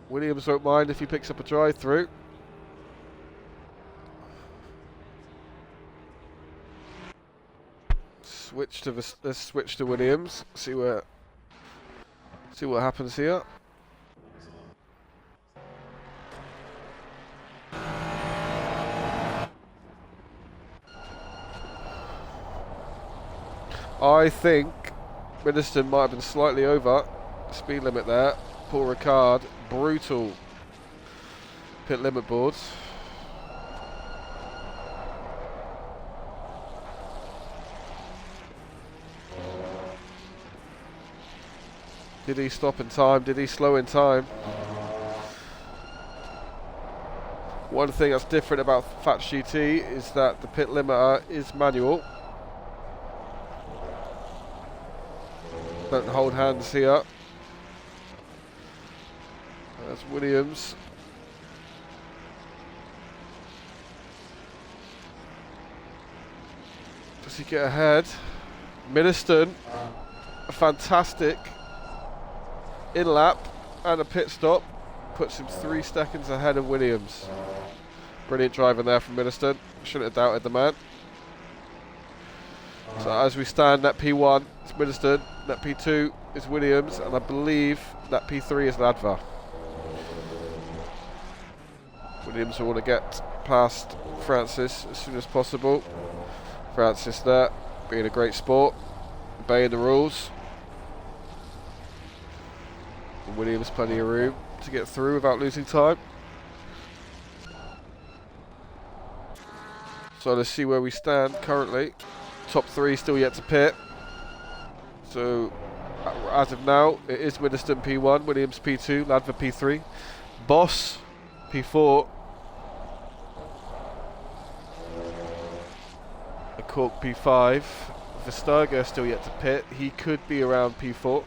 Williams won't mind if he picks up a drive-through. Let's switch to Williams. See what happens here. I think Ministon might have been slightly over speed limit there. Paul Ricard, brutal pit limit boards. Did he stop in time? Did he slow in time? One thing that's different about Fatch GT is that the pit limiter is manual. Don't hold hands here. That's Williams. Does he get ahead? Ministon, a fantastic in-lap and a pit stop. Puts him 3 seconds ahead of Williams. Brilliant driving there from Ministon. Shouldn't have doubted the man. So as we stand, net P1 is Ministon, net P2 is Williams, and I believe net P3 is Ladva. Williams will want to get past Francis as soon as possible. Francis there, being a great sport, obeying the rules. And Williams plenty of room to get through without losing time. So let's see where we stand currently. Top 3 still yet to pit. So as of now, it is Ministon P1, Williams P2, Ladva P3, Boss P4, and Cork P5. Verstager still yet to pit. He could be around P4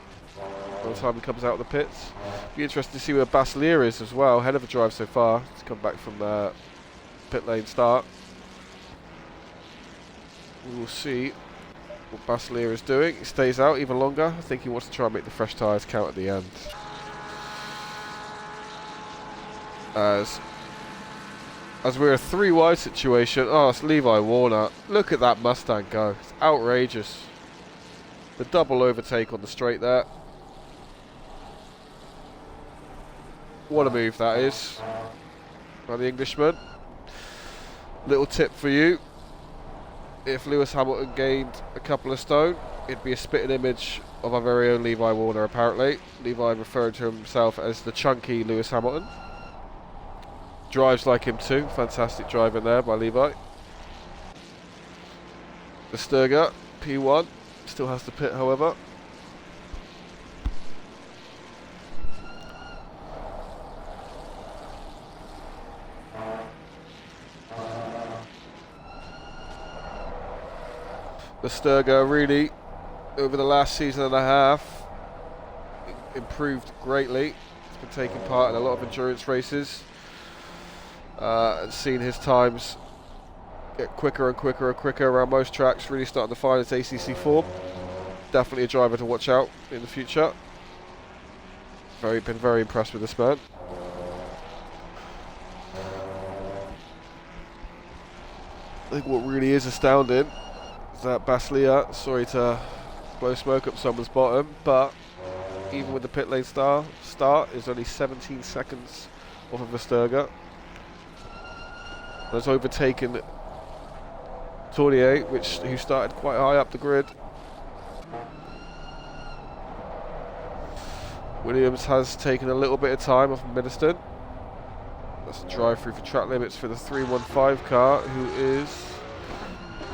by the time he comes out of the pits. Be interesting to see where Baslia is as well. Head of a drive so far. He's come back from the pit lane start. We will see what Baslia is doing. He stays out even longer. I think he wants to try and make the fresh tyres count at the end. As we're a 3 wide situation. Oh, it's Levi Warner. Look at that Mustang go. It's outrageous. The double overtake on the straight there. What a move that is by the Englishman. Little tip for you. If Lewis Hamilton gained a couple of stone, it'd be a spitting image of our very own Levi Warner, apparently. Levi referred to himself as the chunky Lewis Hamilton. Drives like him too. Fantastic driving there by Levi. The Sturger, P1, still has to pit, however. The Sturger really, over the last season and a half, improved greatly. He's been taking part in a lot of endurance races and seen his times get quicker and quicker and quicker around most tracks, really starting to find his ACC form. Definitely a driver to watch out in the future. Been very impressed with this man. I think what really is astounding is that Baslia, sorry to blow smoke up someone's bottom, but even with the pit lane start is only 17 seconds off of Versterger. Has overtaken Tournier, who started quite high up the grid. Williams has taken a little bit of time off Middleton. That's a drive through for track limits for the 315 car, who is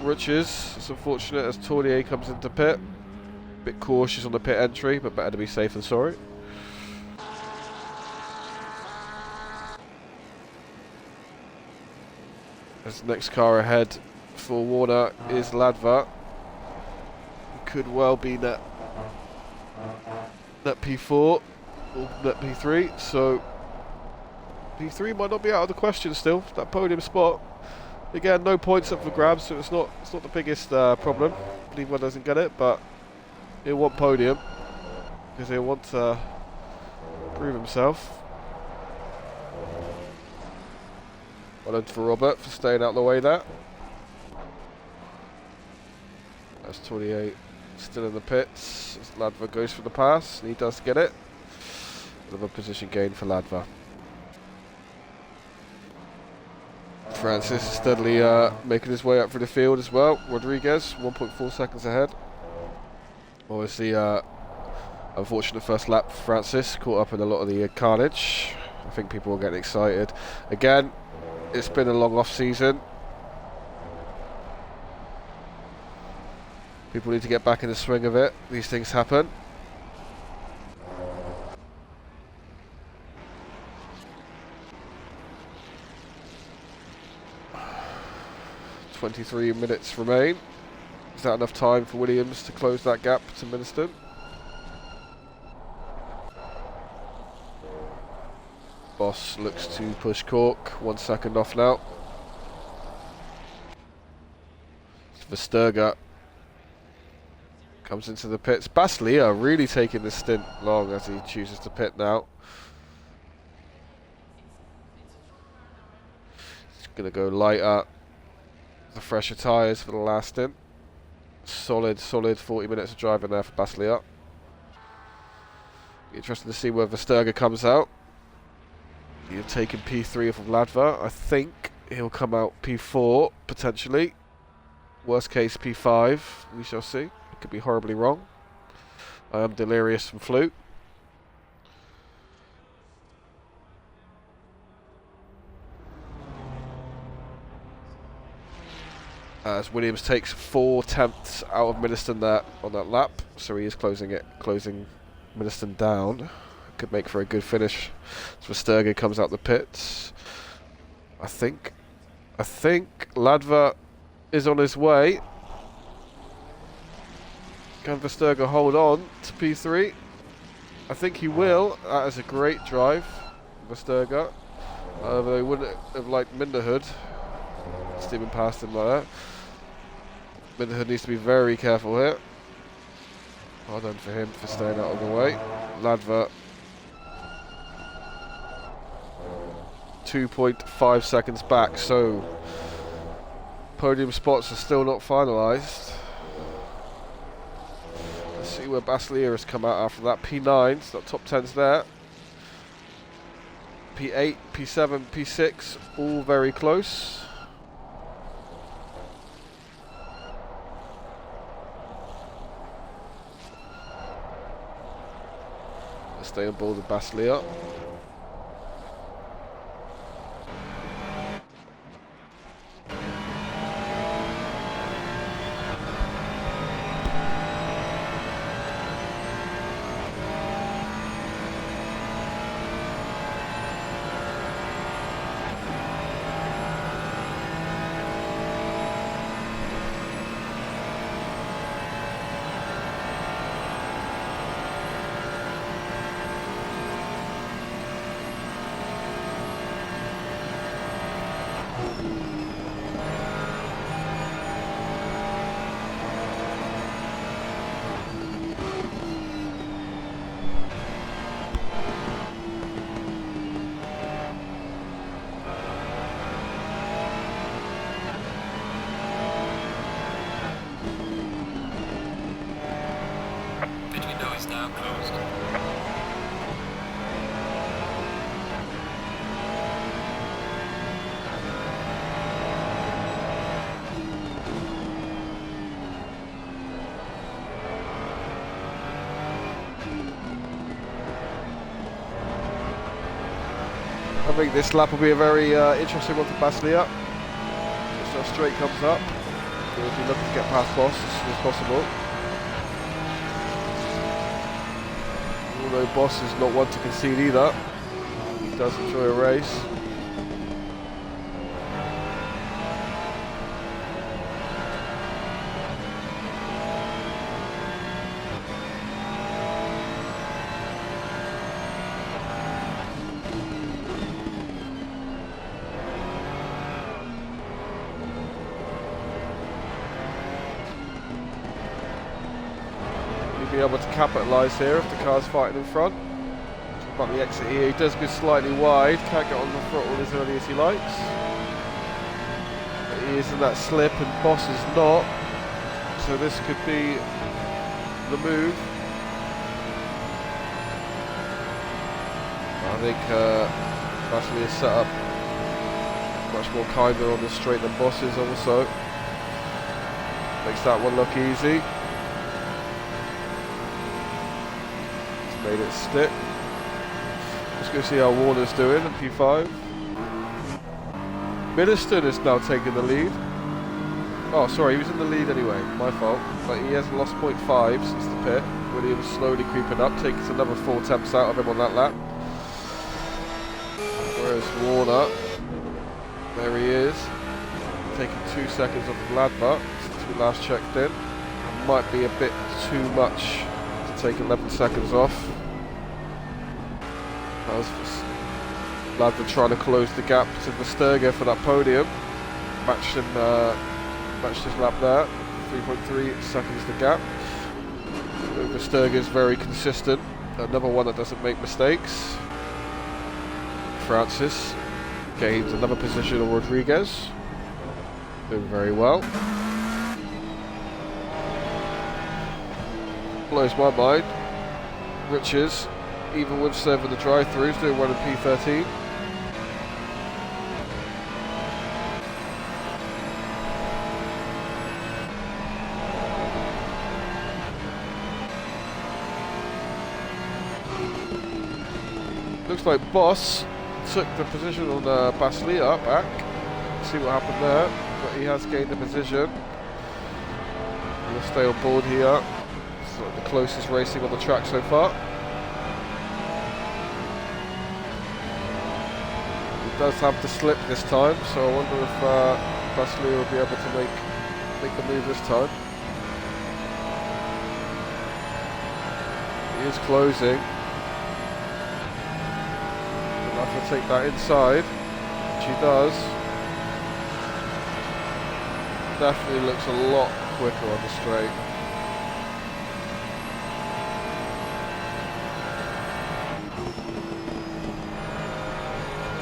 Rutches. It's unfortunate as Tournier comes into pit. Bit cautious on the pit entry, but better to be safe than sorry. As the next car ahead for Warner is Ladva. Could well be net P4 or net P3, so P3 might not be out of the question still. That podium spot, again, no points up for grabs, so it's not the biggest problem. Anyone doesn't get it, but he'll want podium because he'll want to prove himself. Well done for Robert for staying out of the way there. That's 28 still in the pits as Ladva goes for the pass, and he does get it. Another position gain for Ladva. Francis is steadily making his way up through the field as well. Rodriguez 1.4 seconds ahead. Obviously unfortunate first lap for Francis, caught up in a lot of the carnage. I think people are getting excited. Again, it's been a long off season. People need to get back in the swing of it. These things happen. .23 minutes remain. Is that enough time for Williams to close that gap to Middleton? Boss looks to push Cork. 1 second off now. Versterger comes into the pits. Baslia really taking this stint long as he chooses to pit now. He's going to go lighter. The fresher tyres for the last stint. Solid 40 minutes of driving there for Baslia. Interesting to see where Versterger comes out. He's taken P3 off of Ladva. I think he'll come out P4 potentially. Worst case P5. We shall see. It could be horribly wrong. I am delirious from flu. As Williams takes 4 tenths out of Middleton there on that lap, so he is closing Middleton down. Could make for a good finish. So Versterger comes out the pits. I think Ladva is on his way. Can Versterger hold on to P3? I think he will. That is a great drive, Versterger. Although he wouldn't have liked Minderhood steaming past him like that. Minderhood needs to be very careful here. Well done for him for staying out of the way. Ladva 2.5 seconds back, so podium spots are still not finalised. Let's see where Baslia has come out after that. P9, so top 10's there. P8, P7, P6, all very close. Let's stay on board with Baslia. Pit window is now closed. I think this lap will be a very interesting one for Baslia. Just how straight comes up. He'll be looking to get past Boss as soon as possible. Although Boss is not one to concede either. He does enjoy a race. Be able to capitalise here if the car's fighting in front. About the exit here, he does go slightly wide, can't get on the throttle as early as he likes. But he is in that slip and Boss is not, so this could be the move. I think Vasily is set up much more kinder on the straight than Boss is also. Makes that one look easy. Made it stick. Let's go see how Warner's doing in P5. Middleton is now taking the lead. Oh, sorry, he was in the lead anyway. My fault. But he has lost 0.5 since the pit. Williams slowly creeping up, taking another 4 tenths out of him on that lap. Whereas Warner, there he is, taking 2 seconds off of Ladva since we last checked in. It might be a bit too much to take 11 seconds off. That was Ladva trying to close the gap to Versterger for that podium. Matched his lap there. 3.3 seconds the gap. Versterger is very consistent. Another one that doesn't make mistakes. Francis gains another position on Rodriguez. Doing very well. Blows my mind. Riches, even with serving the drive-throughs, doing well in P13. Looks like Boss took the position on Baslia back. See what happened there, but he has gained the position. We'll stay on board here. It's like the closest racing on the track so far. He does have to slip this time, so I wonder if Baslia will be able to make the move this time. He is closing. He'll have to take that inside, which he does. Definitely looks a lot quicker on the straight.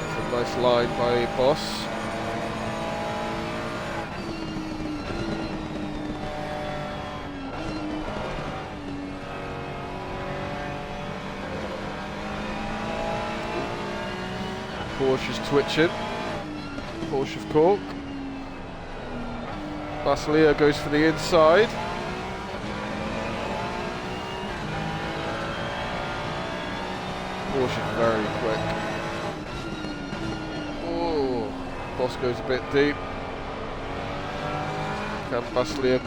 It's a nice line by Boss. Porsche's twitching. Porsche of cork. Baslia goes for the inside. Porsche very quick. Oh, Boss goes a bit deep. Can Baslia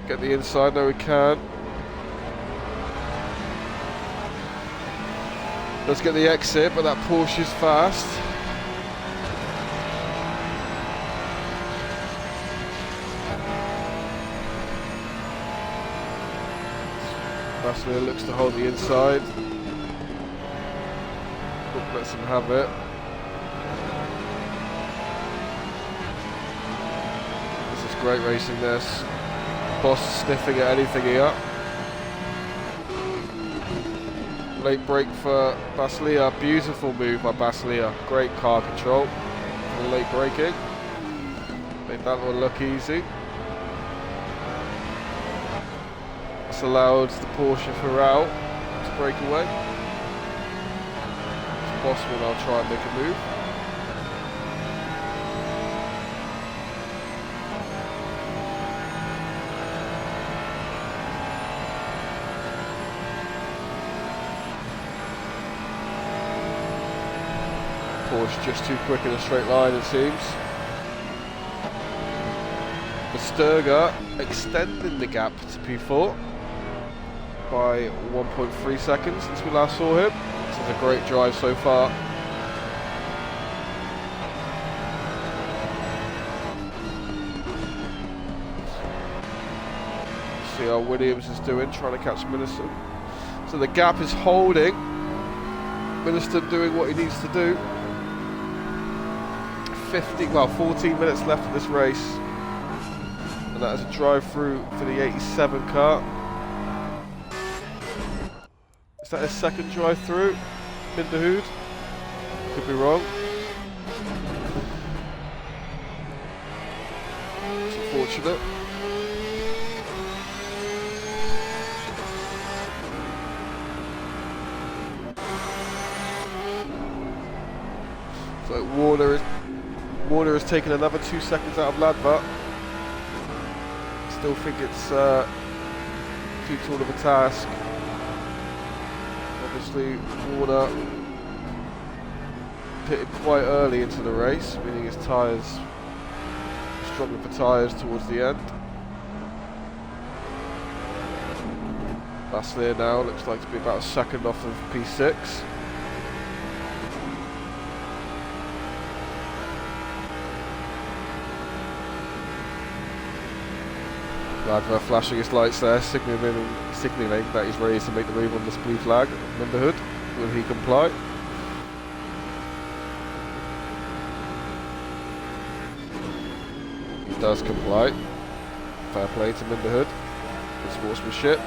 get the inside? No, he can. Let's get the exit, but that Porsche is fast. Baslia looks to hold the inside. Lets him have it. great racing this. Boss sniffing at anything here. Late break for Baslia. Beautiful move by Baslia. Great car control for the late braking. Made that one look easy. This allowed the Porsche Ferrari to break away. Boss will now try and make a move. Porsche just too quick in a straight line, it seems. Verstappen extending the gap to P4 by 1.3 seconds since we last saw him. This is a great drive so far. See how Williams is doing, trying to catch Millicent. So the gap is holding. Millicent doing what he needs to do. 14 minutes left of this race. And that is a drive-through for the 87 car. Is that his second drive-through? Minderhood? Could be wrong. It's unfortunate. So Warner has taken another 2 seconds out of Ladva. Still think it's too tall of a task. Obviously, Warner pitted quite early into the race, meaning his tyres struggling for tyres towards the end. Baslia now looks like to be about a second off of P6. Ladva flashing his lights there, signalling that he's ready to make the move on this blue flag. Minderhood, will he comply? He does comply. Fair play to Minderhood. Good sportsmanship.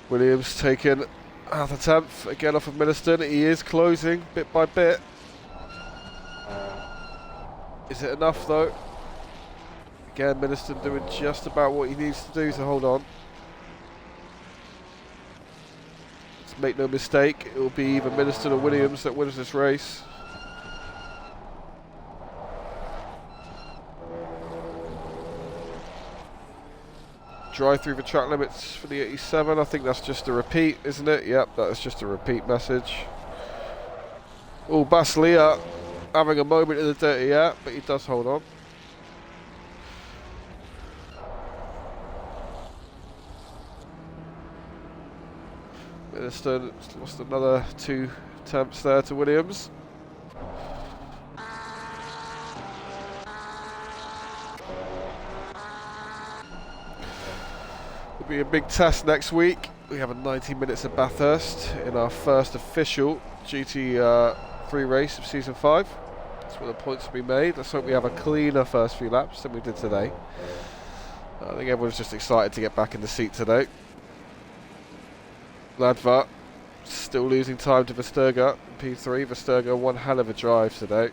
Williams taking half a tenth again off of Milliston. He is closing bit by bit. Is it enough though? Again, Milliston doing just about what he needs to do to hold on. Let's make no mistake, it will be either Milliston or Williams that wins this race. Drive through the track limits for the 87. I think that's just a repeat, isn't it? Yep, that is just a repeat message. Oh, Baslia having a moment in the dirty, yeah, but he does hold on. Milliston lost another 2 attempts there to Williams. It'll be a big test next week. We have a 90 minutes at Bathurst in our first official GT3 race of season 5. That's where the points will be made. Let's hope we have a cleaner first few laps than we did today. I think everyone's just excited to get back in the seat today. Ladva still losing time to Verstappen in P3. Verstappen, one hell of a drive today.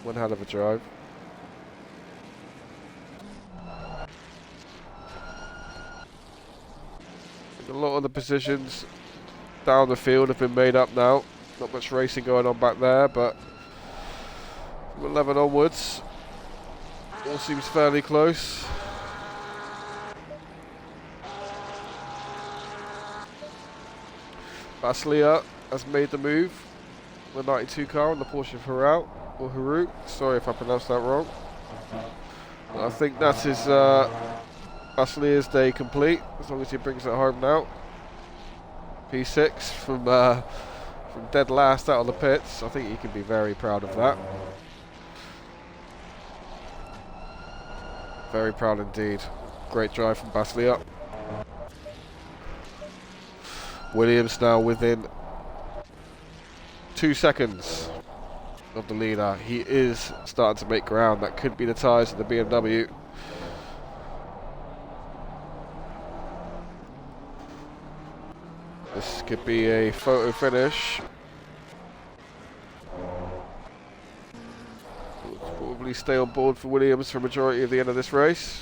One hell of a drive. A lot of the positions down the field have been made up now. Not much racing going on back there, but from 11 onwards, all seems fairly close. Baslia has made the move. The 92 car on the Porsche Ferrari, or Haru. Sorry if I pronounced that wrong. I think that is Baslia's day complete, as long as he brings it home now. P6 from dead last out of the pits. I think he can be very proud of that. Very proud indeed. Great drive from Baslia. Williams now within 2 seconds of the leader. He is starting to make ground. That could be the tyres of the BMW. This could be a photo finish. We'll probably stay on board for Williams for a majority of the end of this race.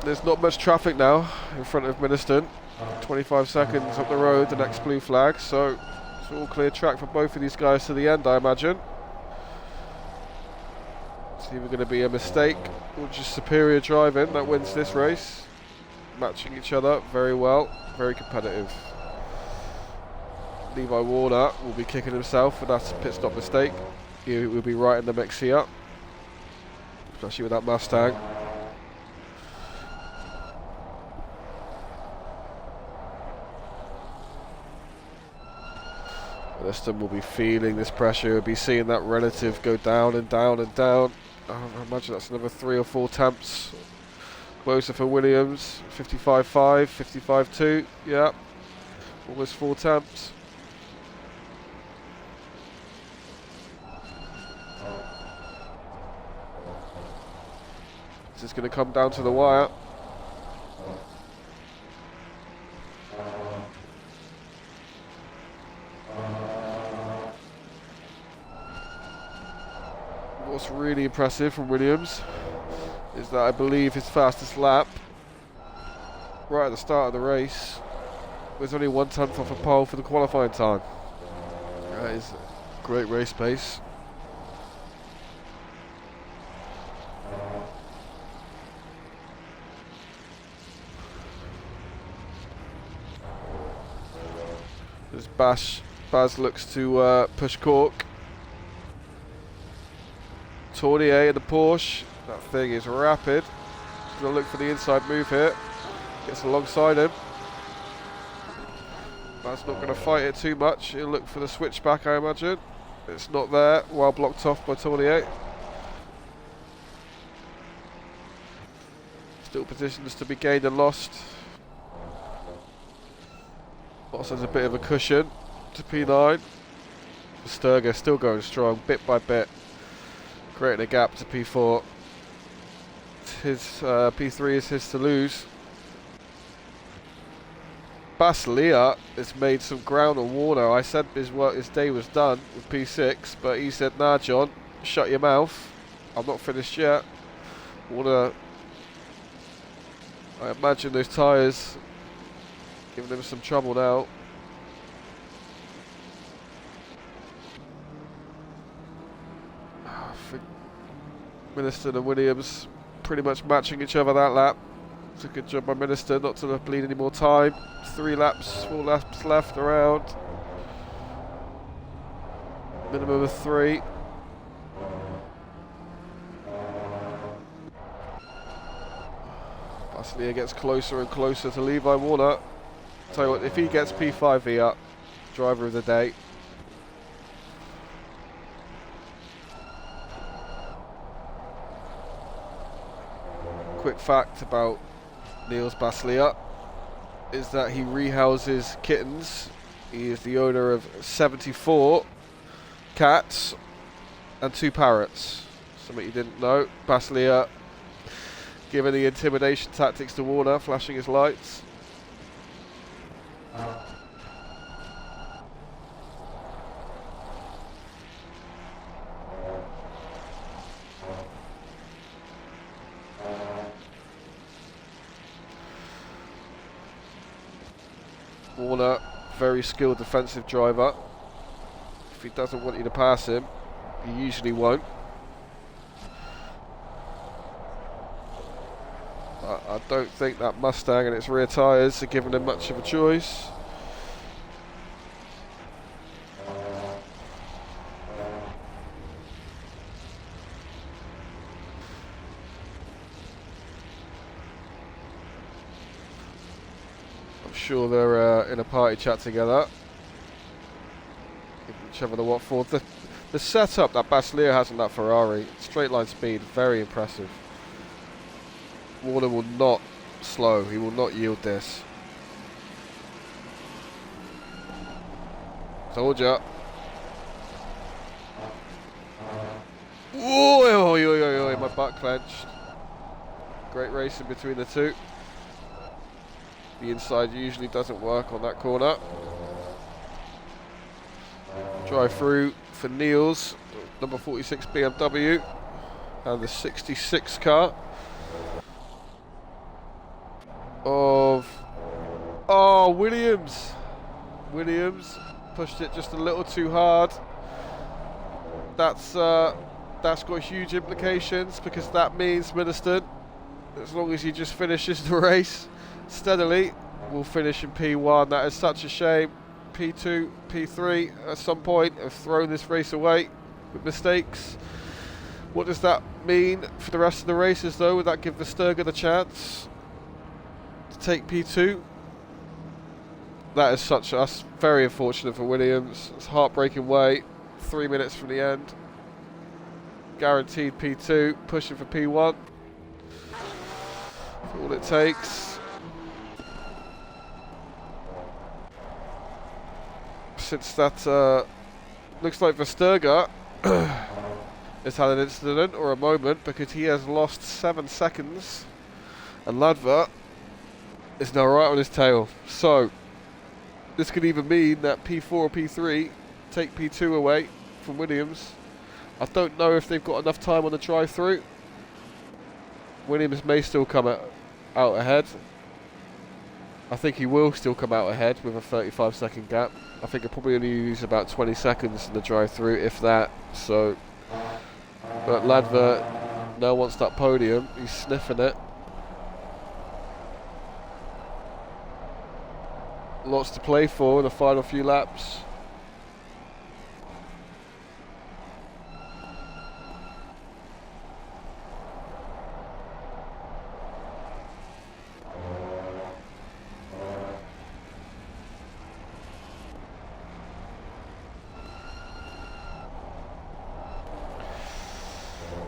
There's not much traffic now in front of Ministon. 25 seconds up the road, the next blue flag, so it's all clear track for both of these guys to the end, I imagine. It's either going to be a mistake or just superior driving that wins this race. Matching each other very well, very competitive. Levi Warner will be kicking himself for that pit stop mistake. He will be right in the mix here, especially with that Mustang. Ministon will be feeling this pressure, will be seeing that relative go down and down and down. I imagine that's another 3 or 4 temps closer for Williams. 55.5, 55.2, yeah, almost 4 temps. This is going to come down to the wire. What's really impressive from Williams is that I believe his fastest lap right at the start of the race was only 1/10 off a pole for the qualifying time. That is great race pace. As Baz looks to push Cork. Tournier in the Porsche, that thing is rapid. He's going to look for the inside move here. Gets alongside him. That's not going to fight it too much. He'll look for the switchback, I imagine. It's not there, well blocked off by Tournier. Still positions to be gained and lost. Also has a bit of a cushion to P9. Sturger still going strong, bit by bit. Creating a gap to P4. His P3 is his to lose. Baslia has made some ground on Warner. I said his day was done with P6, but he said, "Nah, John, shut your mouth. I'm not finished yet." Warner, I imagine those tyres giving him some trouble now. Ministon and Williams pretty much matching each other that lap. It's a good job by Ministon not to bleed any more time. 4 laps left around. Minimum of 3. Baslia gets closer and closer to Levi Warner. Tell you what, if he gets P5 here, driver of the day. Quick fact about Niels Baslia is that he rehouses kittens. He is the owner of 74 cats and 2 parrots. Something you didn't know. Baslia giving the intimidation tactics to Warner, flashing his lights. Warner, very skilled defensive driver. If he doesn't want you to pass him, he usually won't. I don't think that Mustang and its rear tyres are giving him much of a choice. I'm sure they're in a party chat together. Giving each other the what for. The setup that Basilea has on that Ferrari, straight line speed, very impressive. Warner will not slow, he will not yield this. Told ya. Oh, my butt clenched. Great racing between the two. The inside usually doesn't work on that corner. Drive through for Niels, number 46 BMW, and the 66 car of Williams. Williams pushed it just a little too hard. That's got huge implications, because that means Middleton, as long as he just finishes the race steadily, will finish in P1. That is such a shame. P2, P3 at some point have thrown this race away with mistakes. What does that mean for the rest of the races though? Would that give Verstappen the chance to take P2? That is that's very unfortunate for Williams. It's a heartbreaking way. 3 minutes from the end. Guaranteed P2, pushing for P1. That's all it takes. Since that looks like Verstappen has had an incident or a moment, because he has lost 7 seconds and Ladva is now right on his tail. So this could either mean that P4 or P3 take P2 away from Williams. I don't know if they've got enough time on the drive-through. Williams may still come out ahead. I think he will still come out ahead with a 35-second gap. I think he'll probably only use about 20 seconds in the drive-through, if that. So, but Ladva now wants that podium. He's sniffing it. Lots to play for in the final few laps.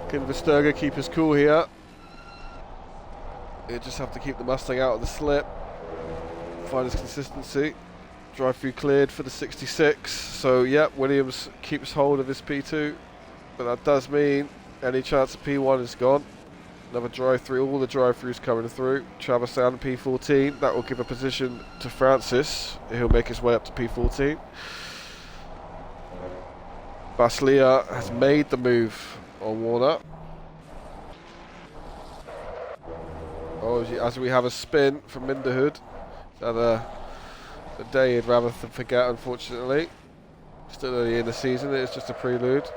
Can Verstappen keep his cool here? He'll just have to keep the Mustang out of the slip. Find his consistency. Drive through cleared for the 66. So yep, Williams keeps hold of his P2, but that does mean any chance of P1 is gone. Another drive through, all the drive throughs coming through. Traversan P14, that will give a position to Francis. He'll make his way up to P14. Basilea has made the move on Warner. Oh, as we have a spin from Minderhood. A day he'd rather forget, unfortunately. Still early in the season, it's just a prelude.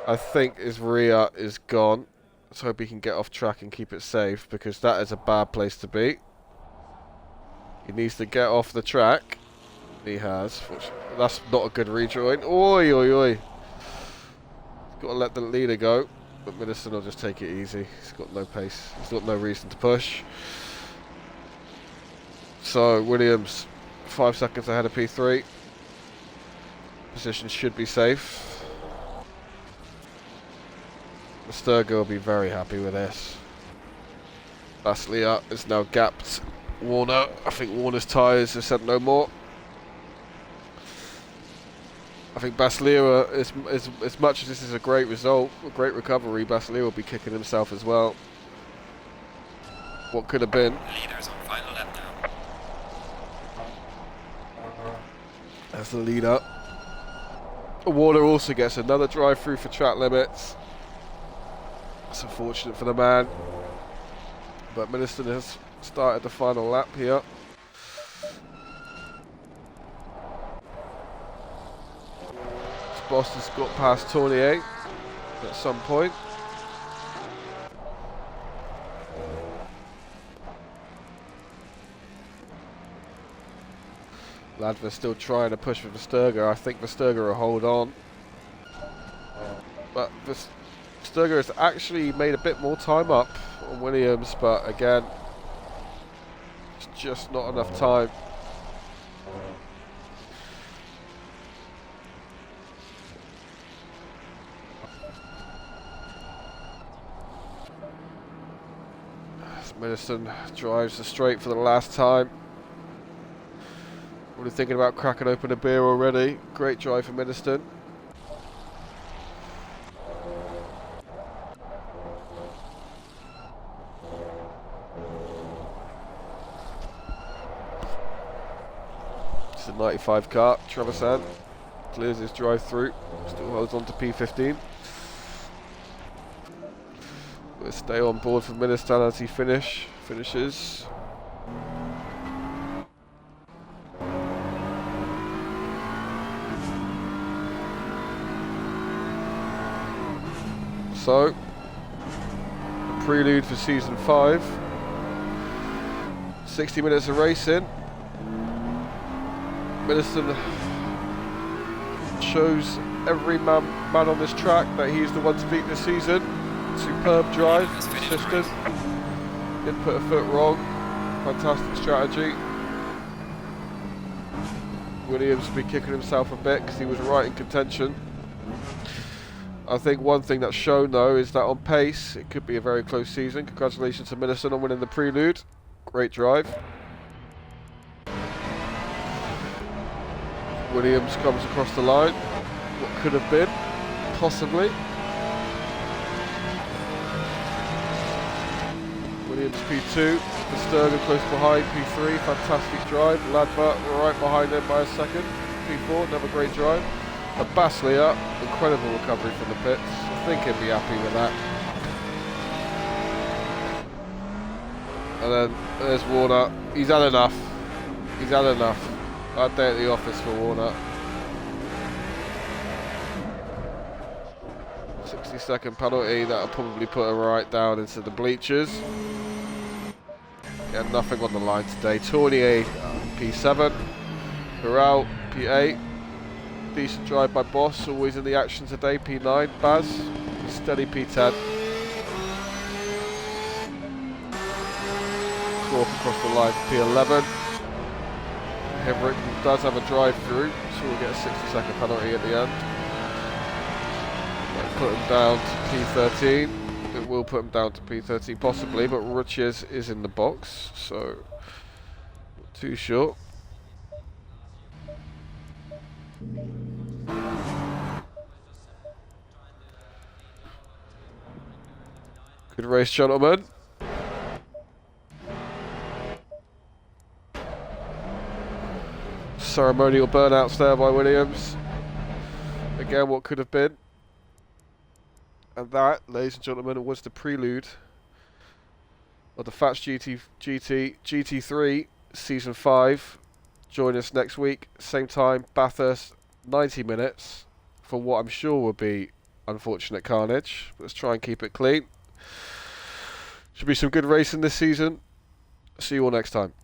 I think his rear is gone. Let's hope he can get off track and keep it safe, because that is a bad place to be. He needs to get off the track. He has. That's not a good rejoin. Oi, oi, oi. Got to let the leader go, but Middleton will just take it easy. He's got no pace. He's got no reason to push. So Williams 5 seconds ahead of P3. Position should be safe. Verstappen will be very happy with this. Basilea is now gapped Warner. I think Warner's tyres have said no more. I think Basilea, as much as this is a great result, a great recovery, Basilea will be kicking himself as well. What could have been. Leaders on final lap now. As the leader. Warner also gets another drive through for track limits. It's unfortunate for the man. But Middleton has started the final lap here. Boss has got past Tournier at some point. Ladva's still trying to push for Verstappen. I think Verstappen will hold on. But Verstappen has actually made a bit more time up on Williams, but again, it's just not enough time Middleton drives the straight for the last time. Already thinking about cracking open a beer already. Great drive for Middleton. It's a 95 car. Trevisan clears his drive through. Still holds on to P15. We'll stay on board for Middleton as he finishes. So, the prelude for season 5. 60 minutes of racing. Middleton shows every man on this track that he's the one to beat this season. Superb drive, consistent. Didn't put a foot wrong. Fantastic strategy. Williams will be kicking himself a bit because he was right in contention. I think one thing that's shown though is that on pace it could be a very close season. Congratulations to Middleton on winning the Prelude. Great drive. Williams comes across the line. What could have been, possibly. Williams P2, Verstappen close behind, P3, fantastic drive. Ladva right behind him by a second, P4, another great drive. And Baslia, incredible recovery from the pits. I think he'll be happy with that. And then there's Warner. He's had enough. He's had enough. Bad day at the office for Warner. 60-second penalty, that'll probably put her right down into the bleachers. Yeah, nothing on the line today. Tournier, P7. Corral, P8. Decent drive by Boss, always in the action today. P9. Baz, steady P10. Clark across the line, P11. Hemrick does have a drive through, so we'll get a 60-second penalty at the end. That'll put him down to P13. It will put him down to P13 possibly, but Riches is in the box, so not too sure. Good race, gentlemen. Ceremonial burnouts there by Williams. Again, what could have been. And that, ladies and gentlemen, was the prelude of the Fatch GT3 Season 5. Join us next week, same time, Bathurst, 90 minutes, for what I'm sure will be unfortunate carnage. Let's try and keep it clean. Should be some good racing this season. See you all next time.